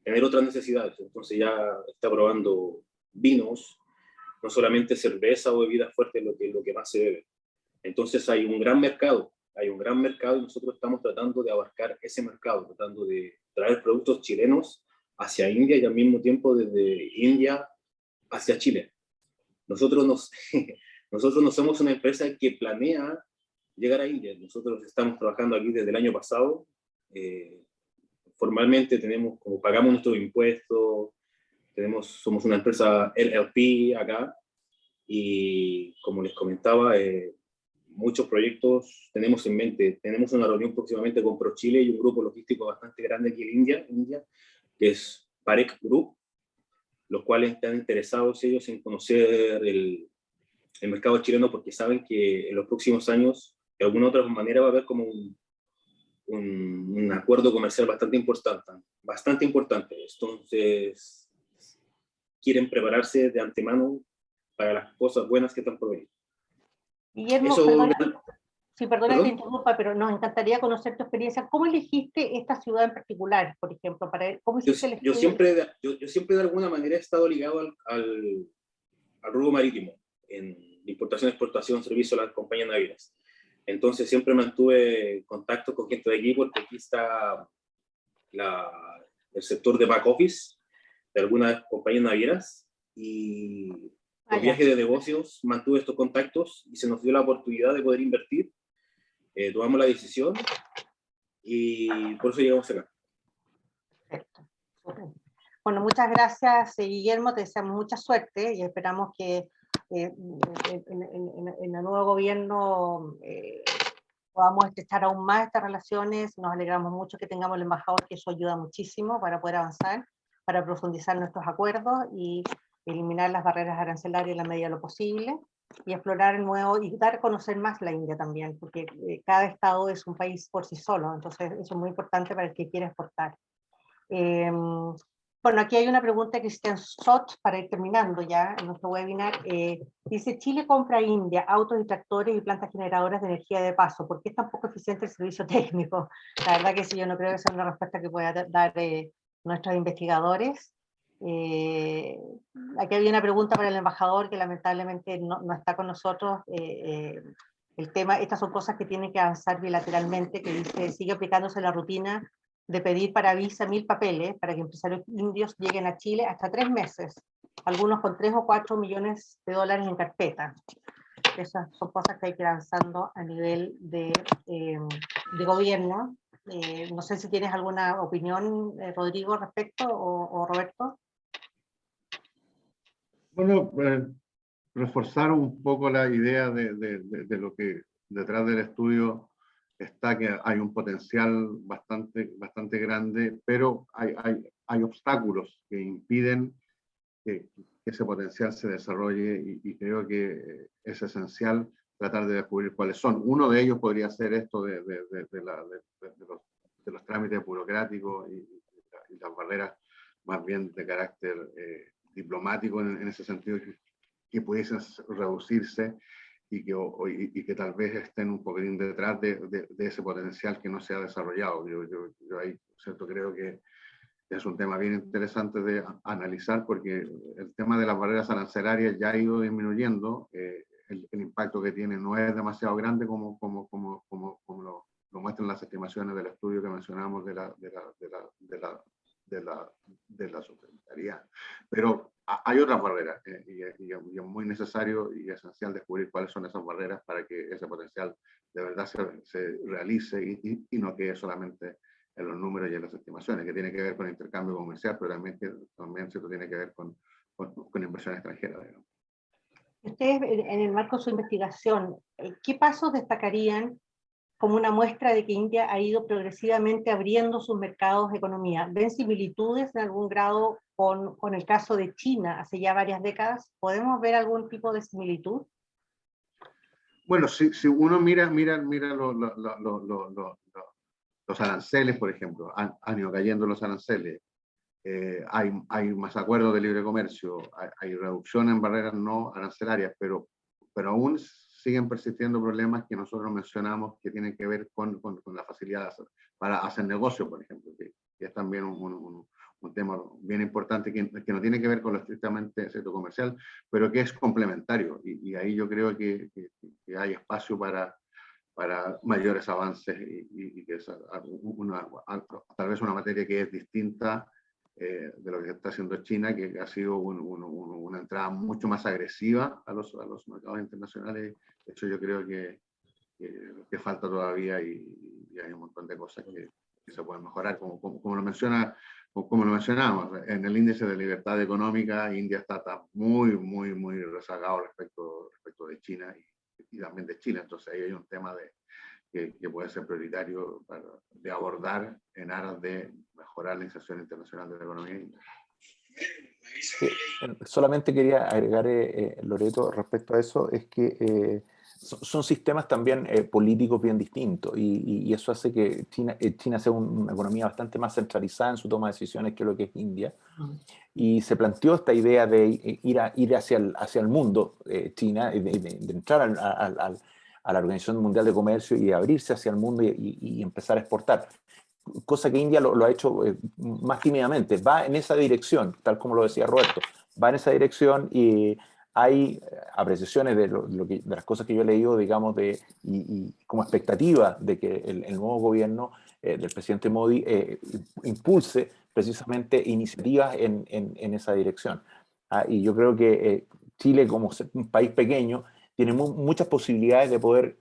tener otras necesidades. Entonces ya está probando vinos, no solamente cerveza o bebidas fuertes, lo que más se bebe. Entonces hay un gran mercado y nosotros estamos tratando de abarcar ese mercado, tratando de traer productos chilenos hacia India y al mismo tiempo desde India hacia Chile. Nosotros no somos una empresa que planea llegar a India. Nosotros estamos trabajando aquí desde el año pasado. Formalmente pagamos nuestros impuestos, somos una empresa LLP acá, y como les comentaba, muchos proyectos tenemos en mente. Tenemos una reunión próximamente con ProChile y un grupo logístico bastante grande aquí en India, que es Parek Group, los cuales están interesados ellos en conocer el mercado chileno, porque saben que en los próximos años, de alguna u otra manera, va a haber como un acuerdo comercial bastante importante. Entonces, quieren prepararse de antemano para las cosas buenas que están por venir. Guillermo, perdona que te interrumpa, pero nos encantaría conocer tu experiencia. ¿Cómo elegiste esta ciudad en particular, por ejemplo? ¿Cómo hiciste el estudio? Yo siempre de alguna manera he estado ligado al rubro marítimo, en importación, exportación, servicio a las compañías navieras. Entonces siempre mantuve contacto con gente de aquí, porque aquí está el sector de back office de algunas compañías navieras, y los viajes de negocios mantuve estos contactos y se nos dio la oportunidad de poder invertir. Tomamos la decisión y por eso llegamos acá. Perfecto. Bueno, muchas gracias, Guillermo, te deseamos mucha suerte y esperamos que en el nuevo gobierno podamos estrechar aún más estas relaciones. Nos alegramos mucho que tengamos el embajador, que eso ayuda muchísimo para poder avanzar, para profundizar nuestros acuerdos y eliminar las barreras arancelarias en la medida de lo posible. y explorar el nuevo y dar a conocer más la India también, porque cada estado es un país por sí solo, entonces eso es muy importante para el que quiera exportar. Bueno, aquí hay una pregunta de Cristian Sot, para ir terminando ya en nuestro webinar. Dice, Chile compra a India autos y tractores y plantas generadoras de energía de paso. ¿Por qué es tan poco eficiente el servicio técnico? La verdad que sí, yo no creo que sea una respuesta que pueda dar nuestros investigadores. Aquí había una pregunta para el embajador que lamentablemente no está con nosotros. El tema, estas son cosas que tienen que avanzar bilateralmente, que dice, sigue aplicándose la rutina de pedir para visa 1000 papeles para que empresarios indios lleguen a Chile hasta 3 meses, algunos con 3 o 4 millones de dólares en carpeta. Esas son cosas que hay que ir avanzando a nivel de gobierno. No sé si tienes alguna opinión, Rodrigo, al respecto, o Roberto. Bueno, reforzar un poco la idea de lo que detrás del estudio está, que hay un potencial bastante grande, pero hay obstáculos que impiden que ese potencial se desarrolle, y creo que es esencial tratar de descubrir cuáles son. Uno de ellos podría ser esto de los trámites burocráticos y las barreras más bien de carácter diplomático en ese sentido, que pudiesen reducirse y que tal vez estén un poquitín detrás de ese potencial que no se ha desarrollado. Yo ahí, ¿cierto? Creo que es un tema bien interesante de analizar, porque el tema de las barreras arancelarias ya ha ido disminuyendo. El impacto que tiene no es demasiado grande como lo muestran las estimaciones del estudio que mencionamos de la subsecretaría. Pero hay otras barreras, y es muy necesario y esencial descubrir cuáles son esas barreras para que ese potencial de verdad se realice y no quede solamente en los números y en las estimaciones, que tiene que ver con el intercambio comercial, pero también tiene que ver con inversión extranjera, digamos. Ustedes, en el marco de su investigación, ¿qué pasos destacarían como una muestra de que India ha ido progresivamente abriendo sus mercados de economía? ¿Ven similitudes en algún grado con el caso de China hace ya varias décadas? ¿Podemos ver algún tipo de similitud? Bueno, si uno mira los aranceles, por ejemplo, han ido cayendo los aranceles, hay más acuerdos de libre comercio, hay reducción en barreras no arancelarias, pero aún siguen persistiendo problemas que nosotros mencionamos, que tienen que ver con la facilidad para hacer negocio, por ejemplo, que es también un tema bien importante, que no tiene que ver con lo estrictamente sector comercial, pero que es complementario, y ahí yo creo que hay espacio para mayores avances, y que es tal vez una materia que es distinta de lo que está haciendo China, que ha sido una entrada mucho más agresiva a los mercados internacionales. De hecho, yo creo que falta todavía, y hay un montón de cosas que se pueden mejorar, como lo mencionamos, en el índice de libertad económica, India está muy rezagado respecto de China y también de Chile. Entonces ahí hay un tema que puede ser prioritario de abordar en aras de mejorar la inserción internacional de la economía. Solamente quería agregar, Loreto, respecto a eso, es que son sistemas también políticos bien distintos, y eso hace que China sea una economía bastante más centralizada en su toma de decisiones que lo que es India. Y se planteó esta idea de ir hacia el mundo, China, de entrar a la Organización Mundial de Comercio y abrirse hacia el mundo y empezar a exportar. Cosa que India lo ha hecho más tímidamente. Va en esa dirección, tal como lo decía Roberto, va en esa dirección, y hay apreciaciones de las cosas que yo he leído, digamos, y como expectativa de que el nuevo gobierno del presidente Modi impulse precisamente iniciativas en esa dirección. Y yo creo que Chile, como un país pequeño, tiene muchas posibilidades de poder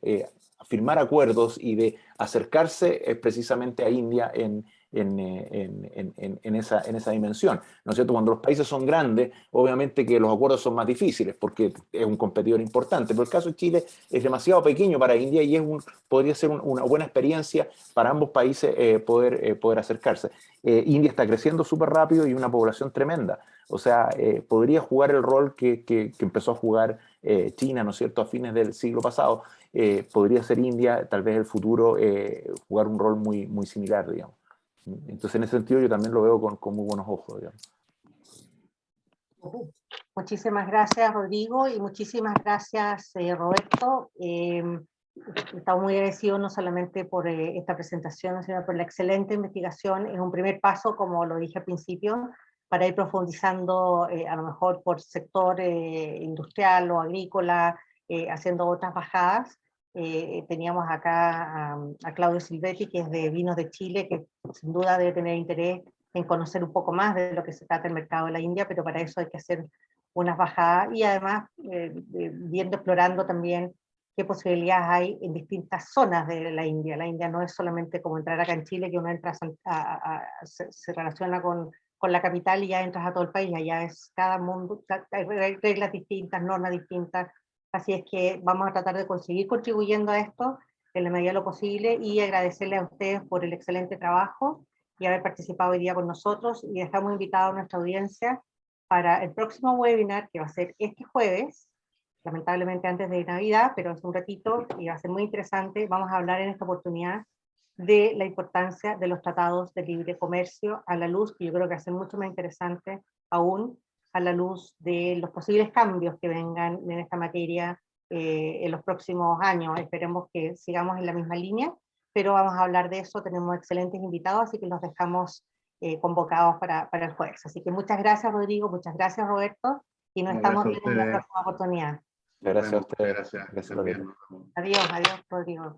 firmar acuerdos y de acercarse precisamente a India en esa dimensión, ¿no es cierto? Cuando los países son grandes, obviamente que los acuerdos son más difíciles porque es un competidor importante, pero el caso de Chile es demasiado pequeño para India y podría ser una buena experiencia para ambos países poder acercarse. India está creciendo súper rápido y una población tremenda, o sea, podría jugar el rol que empezó a jugar China, ¿no es cierto?, a fines del siglo pasado. Podría ser India, tal vez en el futuro, jugar un rol muy, muy similar, digamos. Entonces, en ese sentido, yo también lo veo con muy buenos ojos, digamos. Muchísimas gracias, Rodrigo, y muchísimas gracias, Roberto. Estamos muy agradecidos no solamente por esta presentación, sino por la excelente investigación. Es un primer paso, como lo dije al principio, para ir profundizando a lo mejor por sector industrial o agrícola, haciendo otras bajadas. Teníamos acá a Claudio Silvetti, que es de Vinos de Chile, que sin duda debe tener interés en conocer un poco más de lo que se trata el mercado de la India, pero para eso hay que hacer unas bajadas y además viendo, explorando también qué posibilidades hay en distintas zonas de la India. La India no es solamente como entrar acá en Chile, que uno entra se relaciona con la capital y ya entras a todo el país, allá es cada mundo, hay reglas distintas, normas distintas, así es que vamos a tratar de conseguir contribuyendo a esto en la medida de lo posible y agradecerle a ustedes por el excelente trabajo y haber participado hoy día con nosotros, y dejamos invitado a nuestra audiencia para el próximo webinar, que va a ser este jueves, lamentablemente antes de Navidad, pero es un ratito y va a ser muy interesante. Vamos a hablar en esta oportunidad de la importancia de los tratados de libre comercio a la luz, que yo creo que va a ser mucho más interesante aún, a la luz de los posibles cambios que vengan en esta materia en los próximos años. Esperemos que sigamos en la misma línea, pero vamos a hablar de eso, tenemos excelentes invitados, así que los dejamos convocados para el jueves. Así que muchas gracias, Rodrigo, muchas gracias, Roberto, y nos estamos viendo en la próxima oportunidad. Gracias a ustedes. Gracias. Gracias, También. Adiós, adiós, Rodrigo.